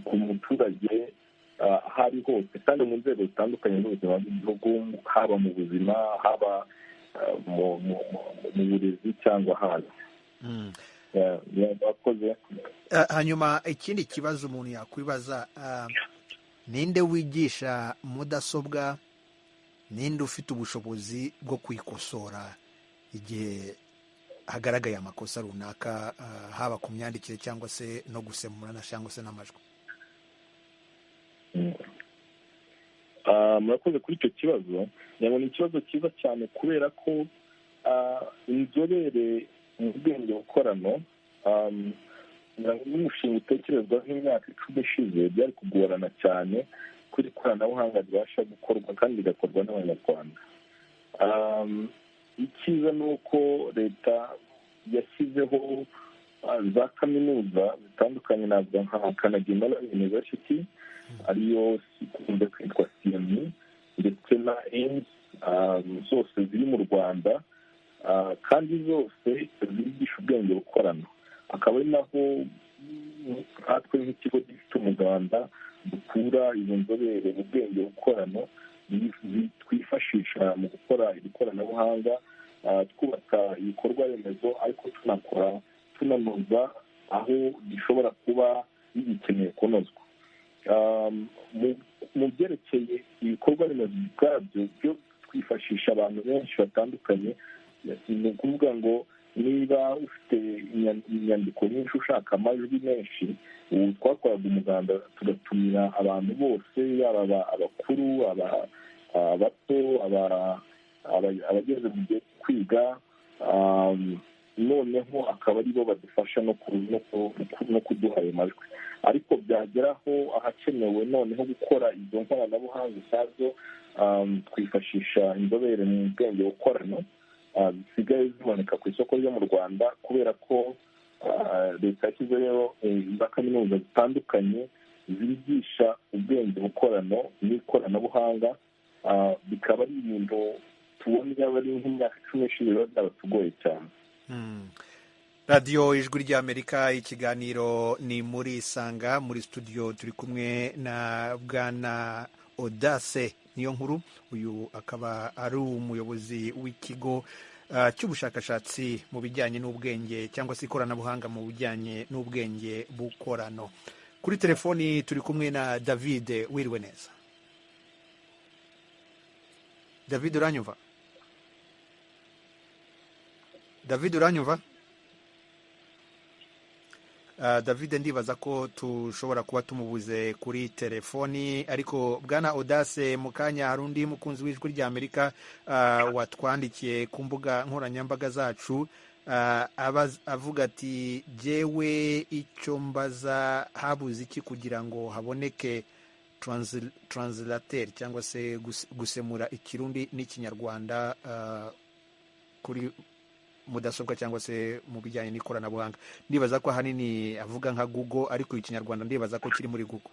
ku muturage aho ari hose, kandi mu nzego zitandukanye z'ubuzima bw'igihugu, haba mu buzima, haba mu burezi cyangwa ahandi. wakoze. Hanyuma ikindi kibazo umuntu yakwibaza, ninde wigisha mudasobwa, ninde ufite ubushobozi bwo kuyikosora igihe hagaragaye amakosa runaka, haba ku myandikire cyangwa se no gusemurana cyangwa se n'amajwi? Murakoze kuri icyo kibazo. Ni ikibazo cyiza cyane kubera ko inzobere mu bwenge bukorano, n'umushinga utekerezwa nk'imyaka 10 ishize, byari kugorana cyane kuri ikoranabuhanga ribasha gukorwa kandi rigakorwa n'abanyarwanda. Icyiza ni uko leta yashyizeho za kaminuza zitandukanye, navuga nka Carnegie Mellon University, ariyo ikunze kwitwa CMU, ndetse na AIMS, zose ziri mu Rwanda, kandi zose zigisha ubwenge bukorano. Akaba ari naho natwe nk'ikigo gifite umuganda dukura izo nzobere mu bwenge bukorano twifashisha mu gukora ikoranabuhanga, twubaka ibikorwa remezo, ariko tunanoza aho bishobora kuba bigikeneye kunozwa. Mu byerekeye ibikorwa remezo bwabyo, byo twifashisha abantu benshi batandukanye. Ni ukuvuga ngo niba ufite inyandiko nyinshi ushaka amajwi menshi, ubu twakoraga umuganda tugatumira abantu bose, yaba abakuru, abato, abageze mu gihe kwiga, noneho akaba ari bo badufasha no kuduha ayo majwi. Ariko byageraho ahakenewe noneho gukora izo nkoranabuhanga zazo, twifashisha inzobere mu bwenge bukorano zisigaye ziboneka ku isoko ryo mu Rwanda, kubera ko leta yashyizeho za kaminuza zitandukanye zigisha ubwenge bukorano n'ikoranabuhanga. Bikaba ari ibintu tubona yaba ari nk'imyaka 10 ishize biba byaratugoye cyane. radiyo ijwi ry'Amerika, ikiganiro ni muri Isanga. Muri studio turi kumwe na Bwana Audace Niyonkuru. Uyu akaba ari umuyobozi w'ikigo cy'ubushakashatsi mu bijyanye n'ubwenge cyangwa se ikoranabuhanga mu bijyanye n'ubwenge bukorano. Kuri telefoni turi kumwe na David. Wiriwe neza David, uranyumva? David, uranyumva? David, ndibaza ko tushobora kuba tumubuze kuri telefoni, ariko Bwana Audace, mu kanya hari undi mukunzi w'ijwi ry'Amerika watwandikiye ku mbuga nkoranyambaga zacu, avuga ati jewe icyo mbaza, habuze iki kugira ngo haboneke translateur cyangwa se gusemura ikirundi n'ikinyarwanda kuri mudasobwa cyangwa se mu bijyanye n'ikoranabuhanga? Ndibaza ko ahanini avuga nka Google, ariko ikinyarwanda ndibaza ko kiri muri Google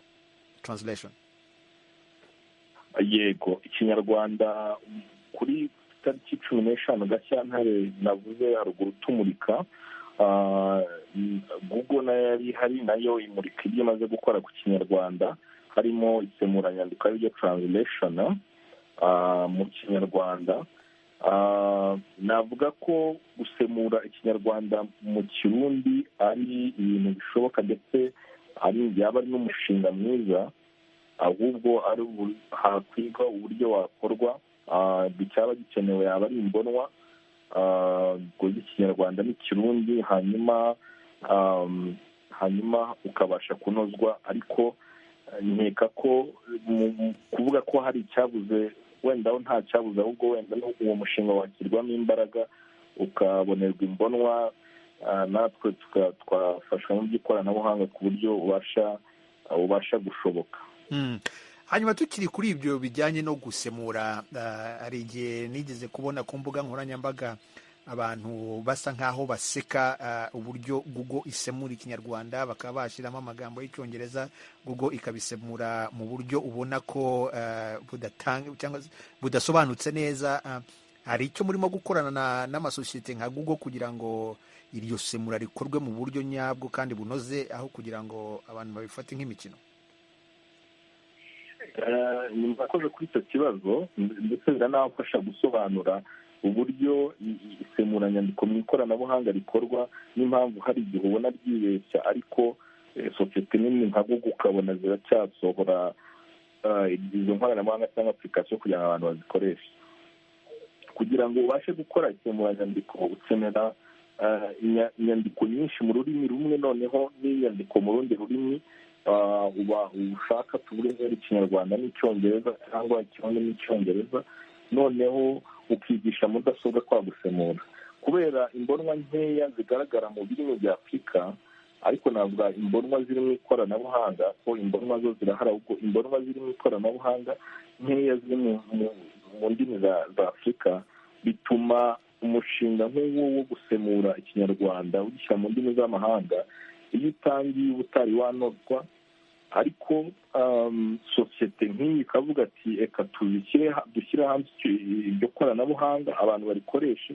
Translation. Yego, ikinyarwanda kuri tariki 15 Gashyantare navuze haruguru tumurika, Google nayo yari ihari, nayo imurika ibyo imaze gukora ku kinyarwanda, harimo isemuranyandiko y'ibyo translation mu kinyarwanda. Navuga ko gusemura ikinyarwanda mu kirundi ari ibintu bishoboka, ndetse yaba ari n'umushinga mwiza, ahubwo ari hakwigwa uburyo wakorwa. Icyaba gikenewe yaba ari imbonwa guhuza ikinyarwanda n'ikirundi, hanyuma ukabasha kunozwa. Ariko nkeka ko kuvuga ko hari icyabuze, wenda nta cyabuze, ahubwo wenda uwo mushinga wakirwamo imbaraga ukabonerwa imbonwa, natwe twafashwa mu by'ikoranabuhanga ku buryo ubasha gushoboka. Hanyuma tukiri kuri ibyo bijyanye no gusemura, hari igihe nigeze kubona ku mbuga nkoranyambaga abantu basa nk'aho baseka uburyo Google isemura ikinyarwanda, bakaba bashyiramo amagambo y'Icyongereza, Google ikabisemura mu buryo ubona ko budasobanutse neza. Hari icyo murimo gukorana n'amasosiyete nka Google kugira ngo iryo semura rikorwe mu buryo nyabwo kandi bunoze, aho kugira ngo abantu babifate nk'imikino? Murakoze kuri icyo kibazo, ndetse biranafasha gusobanura uburyo isemuranyandiko mu ikoranabuhanga rikorwa n'impamvu hari igihe ubona ryibeshya ariko sosiyete nini nka Google ukabona ziracyasohora izo nkoranabuhanga cyangwa application kugira ngo abantu bazikoreshe. Kugira ngo ubashe gukora isemuranyandiko ukenera inyandiko nyinshi mu rurimi rumwe, noneho n'inyandiko mu rundi rurimi uba ushaka tuvuge ikinyarwanda n'icyongereza cyangwa ikirundi n'icyongereza, noneho ukigisha mudasobwa kwagusemura. Kubera imbonwa nkeya zigaragara mu birimi bya Afurika, ariko navuga imbonwa ziri mu ikoranabuhanga ko imbonwa zo zirahari, ahubwo imbonwa ziri mu ikoranabuhanga nkeya ziri mu ndimi za Afurika, bituma umushinga nk'uwo wo gusemura ikinyarwanda ugishyira mu ndimi z'amahanga, iyo utangiye utari wanozwa, ariko sosiyete nk'iyi ikavuga ati reka dushyire hanze iryo koranabuhanga abantu barikoreshe,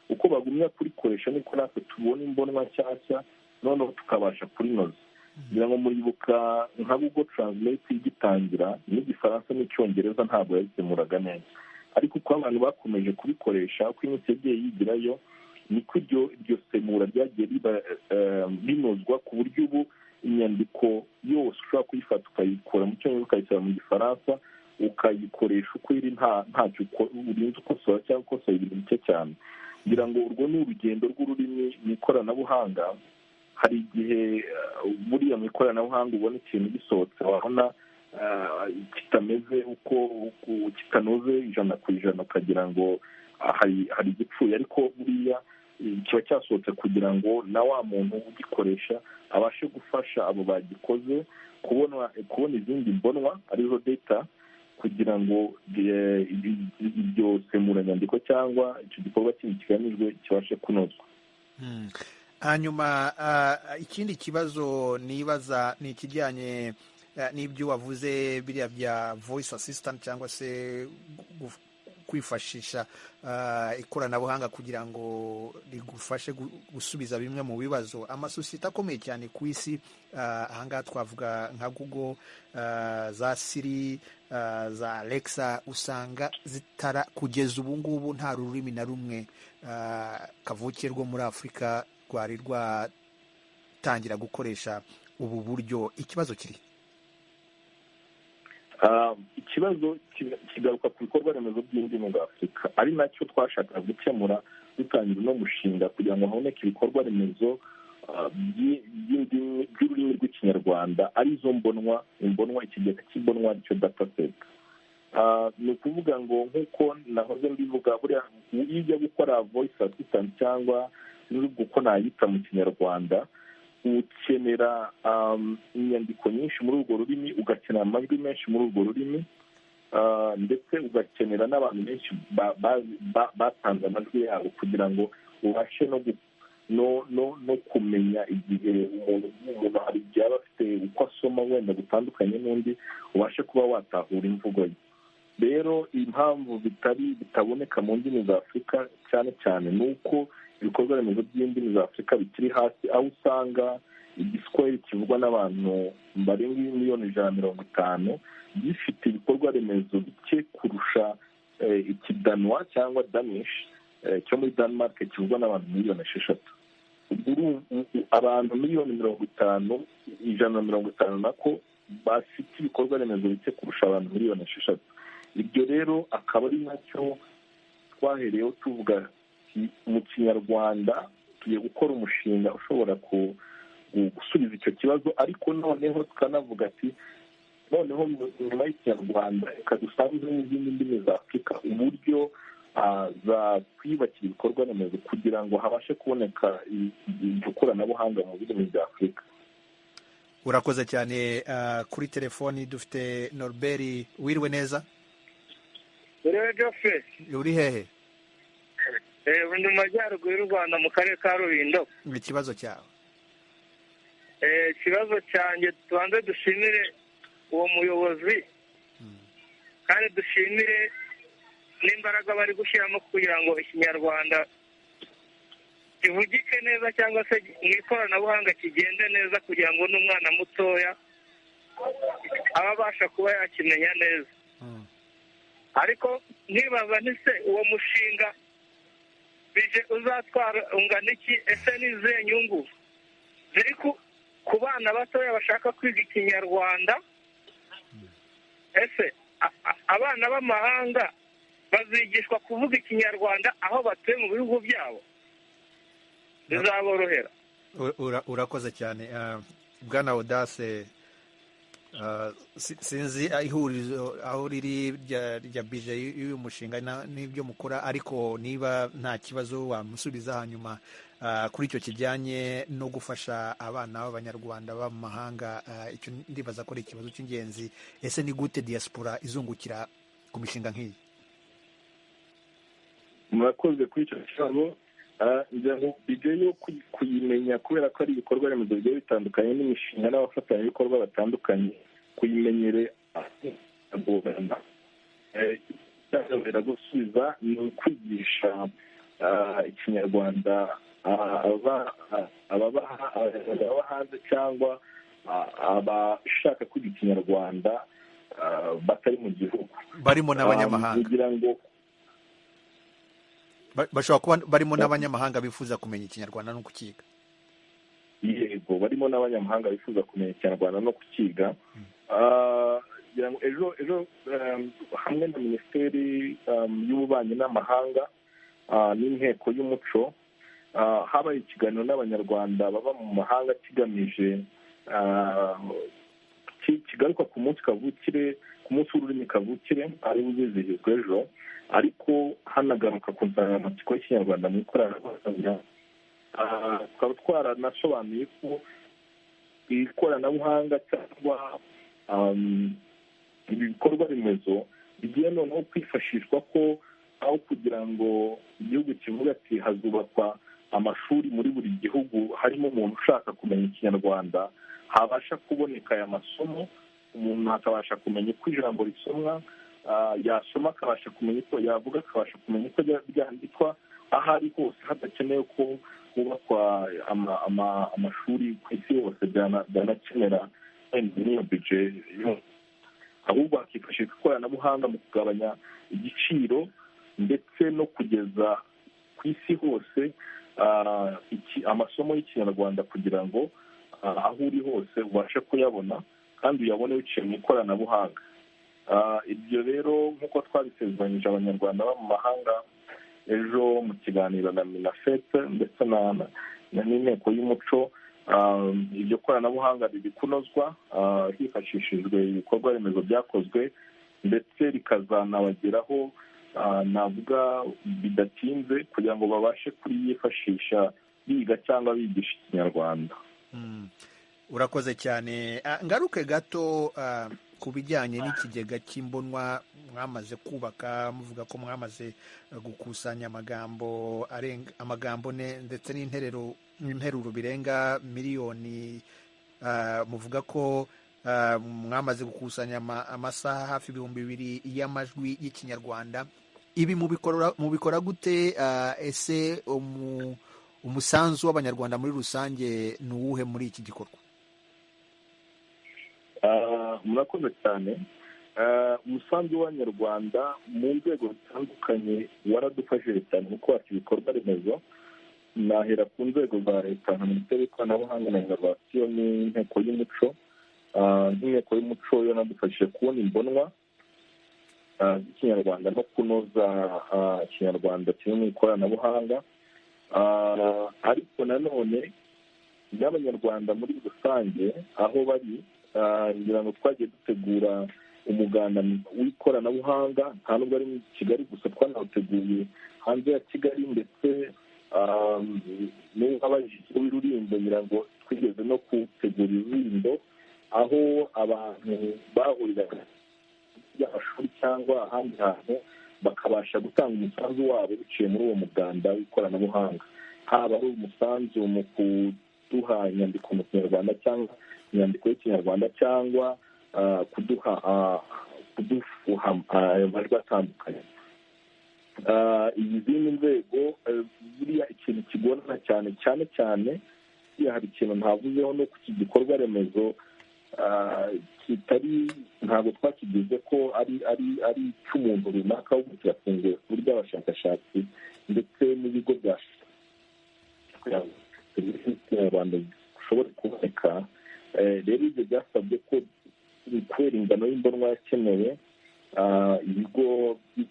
uko bagumya kurikoresha niko natwe tubona imbonwa nshyashya, noneho tukabasha kurinoza. kugira ngo muribuka nka Google Translate igitangira n'igifaransa n'icyongereza ntabwo yabisemuraga neza, ariko uko abantu bakomeje kubikoresha, uko iminsi yagiye yigirayo, niko iryo semura ryagiye binozwa ku buryo ubu inyandiko yose ushobora kuyifata ukayikura mu cyongereza ukayishyira mu gifaransa ukayikoresha uko iri, ntacyo urinze ukosora cyangwa ukosora ibintu bike cyane. kugira ngo urwo ni urugendo rw'ururimi mu ikoranabuhanga. Hari igihe buriya mu ikoranabuhanga ubona ikintu gisohotse wabona kitameze uko kitanoze 100%, ukagira ngo hari igipfuye, ariko buriya kiba cyasohotse kugira ngo na wa muntu ugikoresha abashe gufasha abo bagikoze kubona izindi mbonwa arizo data, kugira ngo iryo semuranyandiko cyangwa icyo gikorwa kindi kigamijwe kibashe kunozwa. Hanyuma ikindi kibazo nibaza ni ikijyanye n'ibyo wavuze biriya bya voice assistant cyangwa se kwifashisha ikoranabuhanga kugira ngo rigufashe gusubiza bimwe mu bibazo. Amasosiyete akomeye cyane ku isi, ahangaha twavuga nka Google, za Siri, za Alexa, usanga kugeza ubu ngubu nta rurimi na rumwe kavukire rwo muri Afurika rwari rwatangira gukoresha ubu buryo. Ikibazo kiri ikibazo kigaruka ku bikorwa remezo by'indimi za Afurika, ari nacyo twashakaga gukemura dutangira uno mushinga, kugira ngo haboneke ibikorwa remezo by'ururimi rw'ikinyarwanda, arizo mbonwa, ikigega cy'imbonwa aricyo data set. Ni ukuvuga ngo nk'uko nahoze mbivuga, buriya iyo ujya gukora voice assistant cyangwa uko nayita mu kinyarwanda, ukenera inyandiko nyinshi muri urwo rurimi, ugakenera amajwi menshi muri urwo rurimi, ndetse ugakenera n'abantu benshi batanze amajwi yabo, kugira ngo ubashe no kumenya igihe umuntu hari igihe aba afite uko asoma wenda gutandukanye n'undi, ubashe kuba watahura imvugo ye. Rero impamvu bitaboneka mu ndimi za Afurika cyane cyane ni uko ibikorwa remezo by'indimi za Afurika bikiri hasi, aho usanga igiswahili kivugwa n'abantu barenga 150,000 gifite ibikorwa remezo bike kurusha ikidanwa cyangwa Danish cyo muri Denmark kivugwa n'abantu 6,000,000. Abantu 150,000 nako bafite ibikorwa remezo bike kurusha abantu 6,000,000. Ibyo rero akaba ari nacyo twahereyeho tuvuga mu kinyarwanda tugiye gukora umushinga ushobora gusubiza icyo kibazo, ariko noneho tukanavuga ati noneho nyuma y'ikinyarwanda reka dusange n'izindi ndimi za Afurika uburyo zakwiyubakira ibikorwa remezo kugira ngo habashe kuboneka iryo koranabuhanga mu birimi bya Afurika. Urakoze cyane. Kuri telefoni dufite Norbert. Wiriwe neza? Uri hehe? Ndi mu majyaruguru y'u Rwanda mu karere ka Rulindo. Ikibazo cyawe? Ikibazo cyanjye, tubanze dushimire uwo muyobozi kandi dushimire n'imbaraga bari gushyiramo kugira ngo ikinyarwanda kivugike neza, cyangwa se mu ikoranabuhanga kigende neza, kugira ngo n'umwana mutoya aba abasha kuba yakimenya neza. Ariko nkibaza nise uwo mushinga bije uzatwara ungana iki? Ese ni izihe nyungu ziri ku bana batoya bashaka kwiga ikinyarwanda? Ese abana b'amahanga bazigishwa kuvuga ikinyarwanda aho batuye mu bihugu byabo? Bizaborohera? Urakoze cyane bwana Audace. Sinzi ihurizo aho riri rya bije y'uyu mushinga n'ibyo mukora, ariko niba nta kibazo wamusubiza hanyuma kuri icyo kijyanye no gufasha abana b'abanyarwanda baba mu mahanga. Icyo ndibaza ko ari ikibazo cy'ingenzi. Ese ni gute diaspora izungukira ku mishinga nk'iyi? murakoze kuri icyo kibazo. ngira ngo bige yo kuyimenya, kubera ko ari ibikorwa remezo bigiye bitandukanye n'imishinga n'abafatanyabikorwa batandukanye, kuyimenyere agorana. Icyazabera gusubiza ni ukwigisha ikinyarwanda ababa hanze cyangwa abashaka kwiga ikinyarwanda batari mu gihugu, barimo n'abanyamahanga. kugira ngo bashobora kuba barimo n'abanyamahanga bifuza kumenya ikinyarwanda no kukiga. Yego, barimo n'abanyamahanga bifuza kumenya ikinyarwanda no kukiga. ejo hamwe na minisiteri y'ububanyi n'amahanga n'inteko y'umuco habaye ikiganiro n'abanyarwanda baba mu mahanga kigamije kigaruka ku munsi kavukire, ku munsi w'ururimi kavukire ari uzizihizwa ejo, ariko hanagaruka ku nsanganyamatsiko y'ikinyarwanda mu ikoranabuhanga. Tukaba twaranasobanuye ko ikoranabuhanga cyangwa ibi bikorwa remezo bigiye noneho kwifashishwa ko aho kugira ngo igihugu kivuga ati hazubakwa amashuri muri buri gihugu harimo umuntu ushaka kumenya ikinyarwanda, habasha kuboneka aya masomo, umuntu akabasha kumenya uko ijambo risomwa, yasoma akabasha kumenya uko yavuga, akabasha kumenya uko byandikwa aho ari hose, hadakenewe ko hubakwa amashuri ku isi yose byanakenera n'iyo bije, ahubwo hakifashishwa ikoranabuhanga mu kugabanya igiciro ndetse no kugeza ku isi hose amasomo y'ikinyarwanda, kugira ngo aho uri hose ubashe kuyabona kandi uyabone biciye mu ikoranabuhanga. Ibyo rero nk'uko twabisezeranyije abanyarwanda baba mu mahanga ejo mu kiganiro na minafete ndetse n'inteko y'umuco, iryo koranabuhanga riri kunozwa hifashishijwe ibikorwa remezo byakozwe, ndetse rikazanabageraho navuga bidatinze kugira ngo babashe kuriyifashisha biga cyangwa bigisha ikinyarwanda. Urakoze cyane. Ngaruke gato ku bijyanye n'ikigega cy'imbonwa mwamaze kubaka, muvuga ko mwamaze gukusanya amagambo ndetse n'interuro birenga miliyoni. Muvuga ko mwamaze gukusanya amasaha hafi 2,000 y'amajwi y'ikinyarwanda. Ibi mubikora gute? Ese umusanzu w'abanyarwanda muri rusange ni uwuhe muri iki gikorwa? Murakoze cyane. Umusanzu w'abanyarwanda mu nzego zitandukanye waradufashije cyane mu kubaka ibikorwa remezo. Nahera ku nzego za leta nka minisiteri y'ikoranabuhanga na inovasiyo n'inteko y'umuco. Nk'inteko y'umuco yo nadufashije kubona imbonwa z'ikinyarwanda no kunoza ikinyarwanda kiri mu ikoranabuhanga. Ariko nanone n'abanyarwanda muri rusange aho bari, ngira ngo twagiye dutegura umuganda w'ikoranabuhanga, nta nubwo ari muri Kigali gusa, twanawuteguye hanze ya Kigali, ndetse n'abajije w'Rulindo, ngira ngo twigeze no gutegura Rulindo aho abantu bahuriraga by'amashuri cyangwa ahandi hantu bakabasha gutanga umusanzu wabo biciye muri uwo muganda w'ikoranabuhanga, haba ari umusanzu mu kuduha inyandiko mu kinyarwanda cyangwa inyandiko y'ikinyarwanda, cyangwa kuduha ayo majwi atandukanye. Izindi nzego buriya ikintu kigorana cyane cyane hari ikintu ntavuzeho, no ku iki gikorwa remezo ntabwo twakigize ko ari icy'umuntu runaka, ahubwo kirafunguye ku buryo abashakashatsi ndetse n'ibigo bya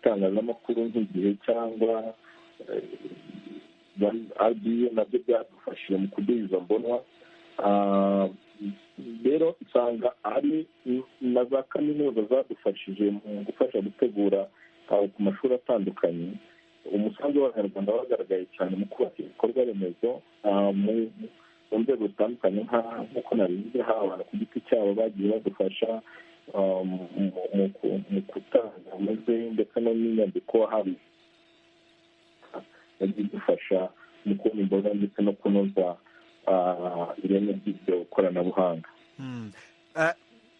bitangazamakuru nk'igihe cyangwa RBA nabyo byadufashije mu kuduha izo mbonwa. Rero usanga ari na za kaminuza zadufashije mu gufasha gutegura ku mashuri atandukanye. Umusanzu w'abanyarwanda wagaragaye cyane mu kubaka ibikorwa remezo mu nzego zitandukanye nk'uko nabivuze, haba abantu ku giti cyabo bagiye badufasha mu gutanga amaze ndetse no n'inyandiko hari yagiye idufasha mu kubona imboga ndetse no kunoza ireme ry'iryo koranabuhanga.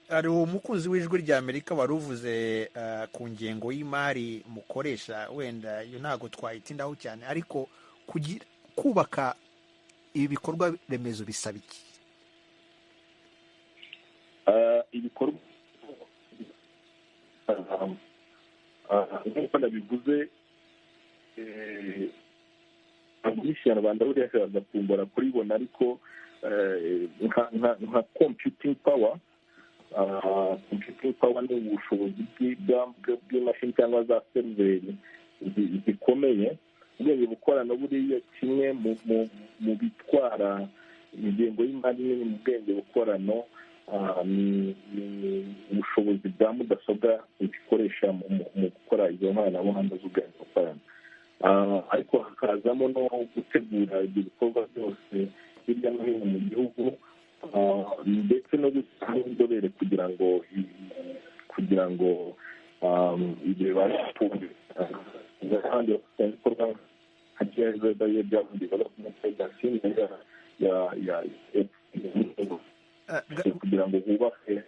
hari umukunzi w'ijwi rya Amerika wari uvuze ku ngengo y'imari mukoresha, wenda iyo ntabwo twayitindaho cyane, ariko kubaka ibi bikorwa remezo bisaba iki? Ibikorwa nk'uko nabivuze, byinshi Rwanda buriya ashobora kumbura kuribona, ariko nka computing power ni ubushobozi bw'imashini cyangwa za seriveri zikomeye. ubwenge bukorano buriya kimwe mu bitwara ingengo y'imari nini mu bwenge bukorano ni ubushobozi bwa mudasobwa zikoresha mu gukora izo nkoranabuhanga z'ubwenge bukorano, ariko hakazamo no gutegura ibyo bikorwa byose hirya no hino mu gihugu, ndetse no gushyiraho inzobere kugira ngo ibyo bibashe kuboneka kandi bafite ibikorwa nka GIZ development agency kugira ngo hubake.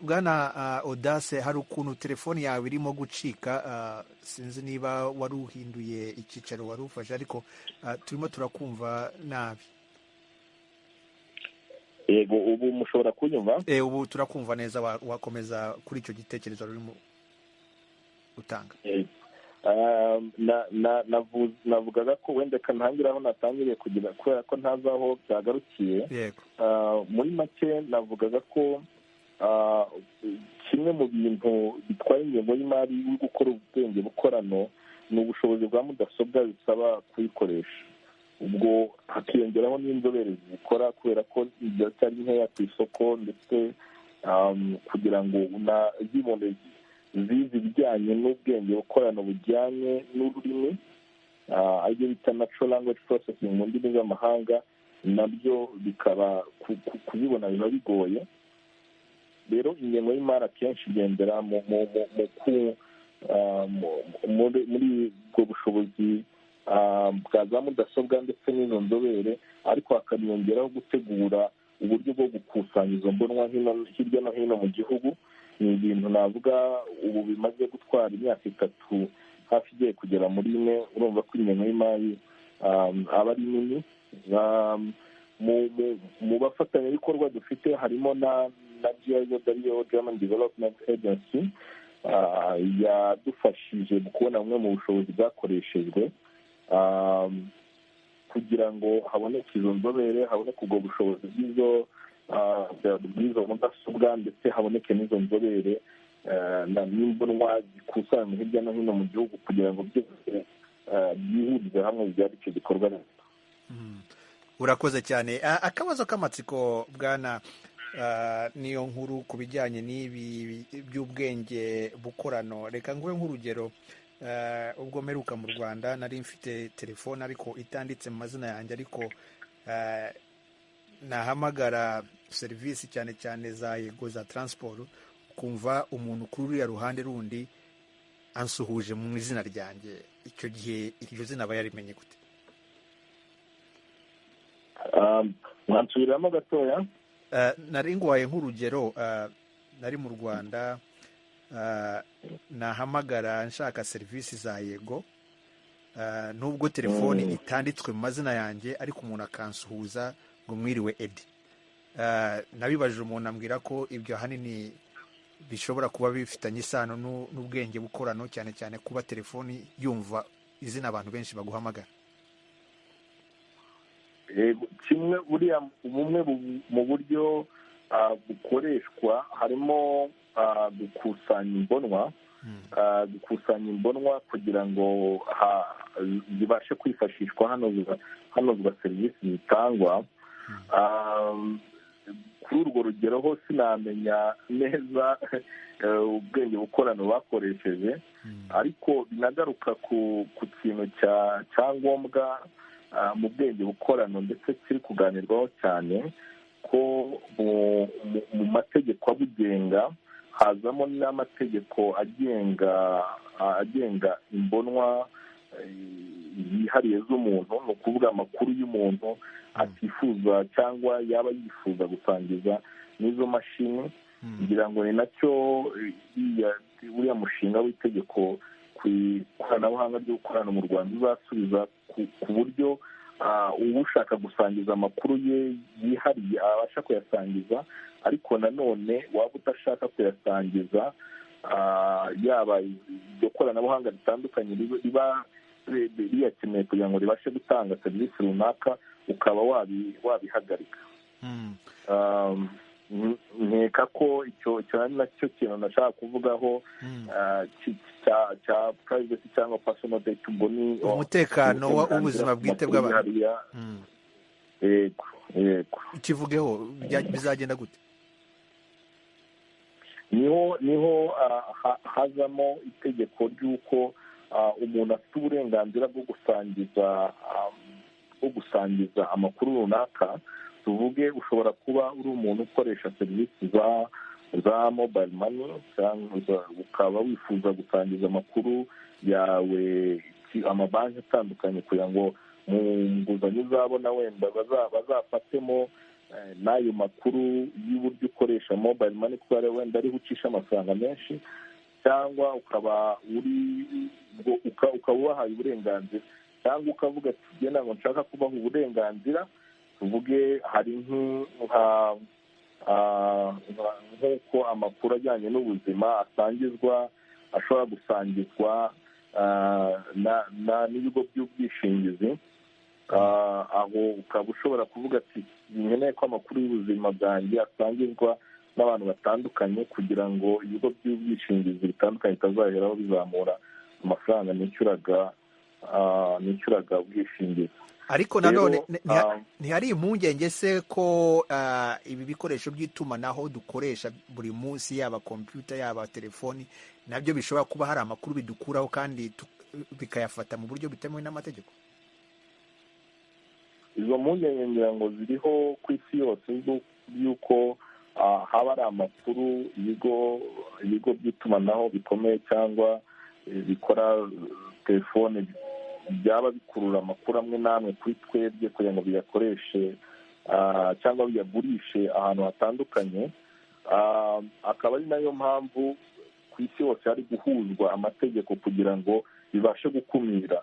Bwana Audace, hari ukuntu telefoni yawe irimo gucika, sinzi niba wari uhinduye icyicaro wari ufashe, ariko turimo turakumva nabi. Yego, ubu mushobora kunyumva? Ubu turakumva neza. Wakomeza kuri icyo gitekerezo urimo utanga. navugaga ko wenda kantangira aho natangiriye kugira, kubera ko ntazi aho byagarukiye. Muri make navugaga ko kimwe mu bintu bitwaye ingengo y'imari yo gukora ubwenge bukorano ni ubushobozi bwa mudasobwa bisaba kuyikoresha. ubwo hakiyongeraho n'inzobere zikora, kubera ko ziracyari nkeya ku isoko, ndetse kugira ngo zibone zizi ibijyanye n'ubwenge bukorano bujyanye n'ururimi, aribyo bita natural language processing mu ndimi z'amahanga, nabyo bikaba kubibona biba bigoye. rero ingengo y'imari akenshi igendera muri ubwo bushobozi bwa za mudasobwa ndetse n'izo nzobere, ariko hakaniyongeraho gutegura uburyo bwo gukusanya izo mbonwa hirya no hino mu gihugu. ni ibintu navuga ubu bimaze gutwara imyaka 3 hafi igiye kugera muri 4. urumva ko ingengo y'imari aba ari nini. mu bafatanyabikorwa dufite harimo na GIZ, German Development Agency, yadufashije mu kubona bumwe mu bushobozi bwakoreshejwe kugira ngo haboneke izo nzobere, haboneke ubwo bushobozi bw'izo mudasobwa, ndetse haboneke n'izo nzobere n'imbonwa zikusanywa hirya no hino mu gihugu, kugira ngo byose byihurize hamwe byari icyo gikorwa remezo. Urakoze cyane. Akabazo k'amatsiko bwana niyo nkuru ku bijyanye n'ibi by'ubwenge bukorano. Reka nguhe nk'urugero. Ubwo mperuka mu Rwanda nari mfite telefone ariko itanditse mu mazina yanjye, ariko nahamagara serivisi cyane cyane za Yego za transport, kumva umuntu kuri uriya ruhande rundi ansuhuje mu izina ryanjye. Icyo gihe iryo zina aba yarimenye gute? Mwansubiramo gatoya? Nari nguhaye nk'urugero. Nari mu Rwanda, nahamagara nshaka serivisi za Yego, nubwo telefoni itanditswe mu mazina yanjye, ariko umuntu akansuhuza ngo mwiriwe Edi. Nabibajije umuntu ambwira ko ibyo ahanini bishobora kuba bifitanye isano n'ubwenge bukorano, cyane cyane kuba telefoni yumva izina abantu benshi baguhamagara. Kimwe buriya bumwe mu buryo bukoreshwa harimo gukusanya imbonwa, gukusanya imbonwa kugira ngo zibashe kwifashishwa hanozwa serivisi zitangwa. Kuri urwo rugero ho sinamenya neza ubwenge bukorano bakoresheje, ariko binagaruka ku kintu cya ngombwa mu bwenge bukorano ndetse kiri kuganirwaho cyane, ko mu mategeko abugenga hazamo n'amategeko agenga imbonwa yihariye z'umuntu, ni ukuvuga amakuru y'umuntu atifuza cyangwa yaba yifuza gusangiza n'izo mashini. ngira ngo ni nacyo uriya mushinga w'itegeko ku ikoranabuhanga ryo gukorana mu Rwanda uzasubiza ku buryo ushaka gusangiza amakuru ye yihariye abasha kuyasangiza, ariko nanone waba udashaka kuyasangiza yaba iryo koranabuhanga ritandukanye riba riyakeneye kugira ngo ribashe gutanga serivisi runaka, ukaba wabihagarika. nkeka ko icyo ari nacyo kintu nashaka kuvugaho cya privacy cyangwa personal data, ubwo ni umutekano w'ubuzima bwite bw'abantu. yego ikivugeho bizagenda gute? niho hazamo itegeko ry'uko umuntu afite uburenganzira bwo gusangiza amakuru runaka. tuvuge ushobora kuba uri umuntu ukoresha serivisi za mobile money, cyangwa ukaba wifuza gusangiza amakuru yawe amabanki atandukanye kugira ngo mu nguzanyo uzabona wenda bazafatemo n'ayo makuru y'uburyo ukoresha mobile money, kuko wenda ariho ucisha amafaranga menshi, cyangwa ukaba ubahaye uburenganzira, cyangwa ukavuga ati genda ngo nshaka kubaha uburenganzira. tuvuge hari nk'uko amakuru ajyanye n'ubuzima ashobora gusangizwa n'ibigo by'ubwishingizi, aho ukaba ushobora kuvuga ati nkeneye ko amakuru y'ubuzima bwanjye asangizwa n'abantu batandukanye, kugira ngo ibigo by'ubwishingizi bitandukanye bitazaheraho bizamura amafaranga nishyuraga ubwishingizi. ariko nanone ntihari impungenge se ko ibi bikoresho by'itumanaho dukoresha buri munsi, yaba kompiyuta yaba telefoni, nabyo bishobora kuba hari amakuru bidukuraho kandi bikayafata mu buryo bitemewe n'amategeko? izo mpungenge ngira ngo ziriho ku isi yose y'uko haba ari amakuru ibigo by'itumanaho bikomeye cyangwa bikora telefone byaba bikurura amakuru amwe n'amwe kuri twebwe kugira ngo biyakoreshe cyangwa biyagurishe ahantu hatandukanye. Akaba ari nayo mpamvu ku isi hose hari guhuzwa amategeko kugira ngo bibashe gukumira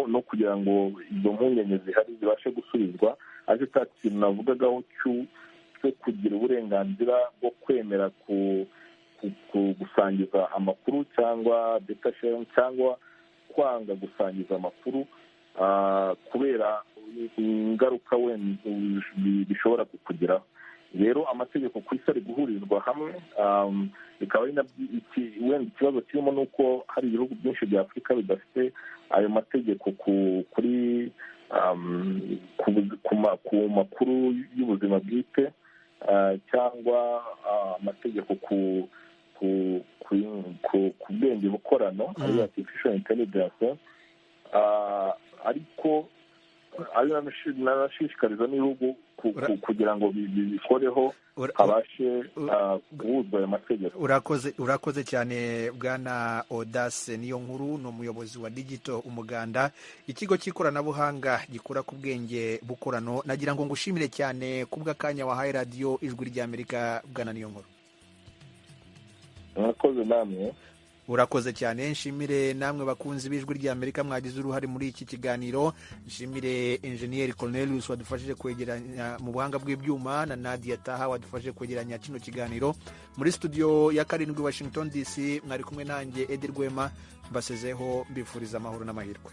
no kugira ngo izo mpungenge zihari zibashe gusubizwa. ariko cya kintu navugagaho cyo kugira uburenganzira bwo kwemera gusangiza amakuru cyangwa data sharing, cyangwa kwanga gusangiza amakuru kubera ingaruka wenda bishobora kukugeraho. rero amategeko ku isi ari guhurizwa hamwe, bikaba ari wenda ikibazo kirimo ni uko hari ibihugu byinshi bya Afurika bidafite ayo mategeko kuri ku makuru y'ubuzima bwite, cyangwa amategeko ku bwenge bukorano, ariyo artificial intelligence. Ariko ari nanashishikariza n'ibihugu kugira ngo bikoreho habashe guhuzwa ayo mategeko. urakoze cyane Bwana Audace Niyonkuru, ni umuyobozi wa Digital Umuganda, ikigo cy'ikoranabuhanga gikora ku bwenge bukorano. nagira ngo ngushimire cyane kubw'akanya wahaye radiyo Ijwi ry'Amerika, Bwana Niyonkuru. murakoze namwe. urakoze cyane. nshimire namwe bakunzi b'Ijwi ry'Amerika mwagize uruhare muri iki kiganiro. nshimire Engineer Cornelius wadufashije kwegeranya mu buhanga bw'ibyuma, na Nadia Taha wadufashije kwegeranya kino kiganiro. muri studio ya 7 Washington DC mwari kumwe nanjye Edi Rwema, mbasezeho mbifuriza amahoro n'amahirwe.